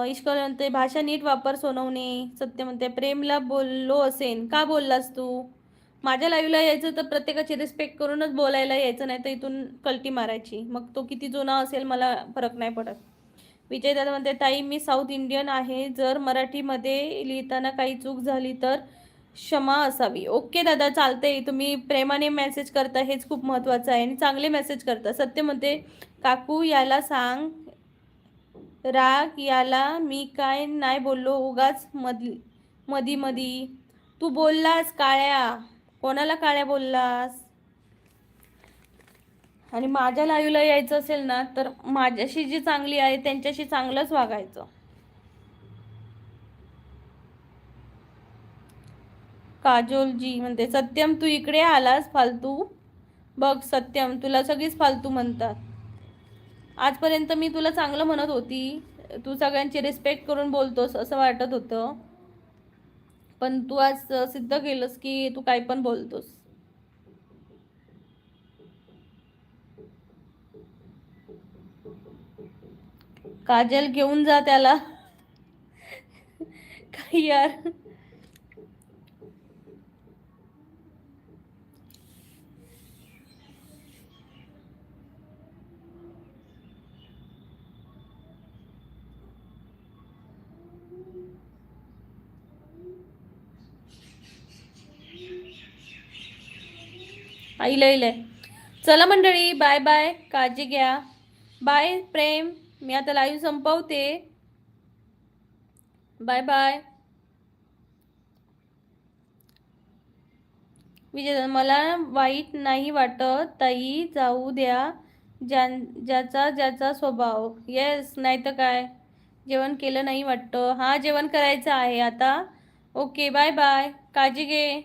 इश्कल म्हणते भाषा नीट वापर सोनवणे. सत्य म्हणते प्रेमला बोललो असेन. का बोललास तू. माझ्या लाईव्हला यायचं तर प्रत्येकाची रिस्पेक्ट करूनच बोलायला यायचं, नाही तर इथून कल्टी मारायची. मग तो किती जुना असेल मला फरक नाही पडत. विजय दादा म्हणते ताई मी साऊथ इंडियन आहे. जर मराठीमध्ये लिहिताना काही चूक झाली तर क्षमा असावी. ओके दादा, चालतंय. तुम्ही प्रेमाने मेसेज करता हेच खूप महत्त्वाचं आहे आणि चांगले मेसेज करता. सत्य म्हणते, काकू याला सांग, राग याला मी काय नाही बोललो, उगाच मधी मधी. तू बोललास काळ्या, कोणाला काळ्या बोललास? आणि माझ्या लाईव्हला यायचं असेल ना, तर माझ्याशी जी चांगली आहे त्यांच्याशी चांगलंच वागायचं. काजोलजी म्हणते, सत्यम तू इकडे आलास फालतू. बघ सत्यम, तुला सगळीच फालतू म्हणतात. आजपर्यंत मी तुला चांगलं म्हणत होती, तू सगळ्यांची रिस्पेक्ट करून बोलतोस असं वाटत होतं, पण तू आज सिद्ध केलंस की तू काय पण बोलतोस. काजल घेऊन जा त्याला. काय यार. आईलय. चला मंडळी, बाय बाय, काळजी घ्या. बाय प्रेम, मी आता लाईव्ह संपवते. Bye bye. विजय, मला वाईट नाही वाटत ताई, जाऊ द्या. ज्याचा ज्याचा स्वभाव. येस, नाही तर काय. जेवण केलं नाही वाटतं. हां, जेवण करायचं आहे आता. ओके, बाय बाय, काळजी घे.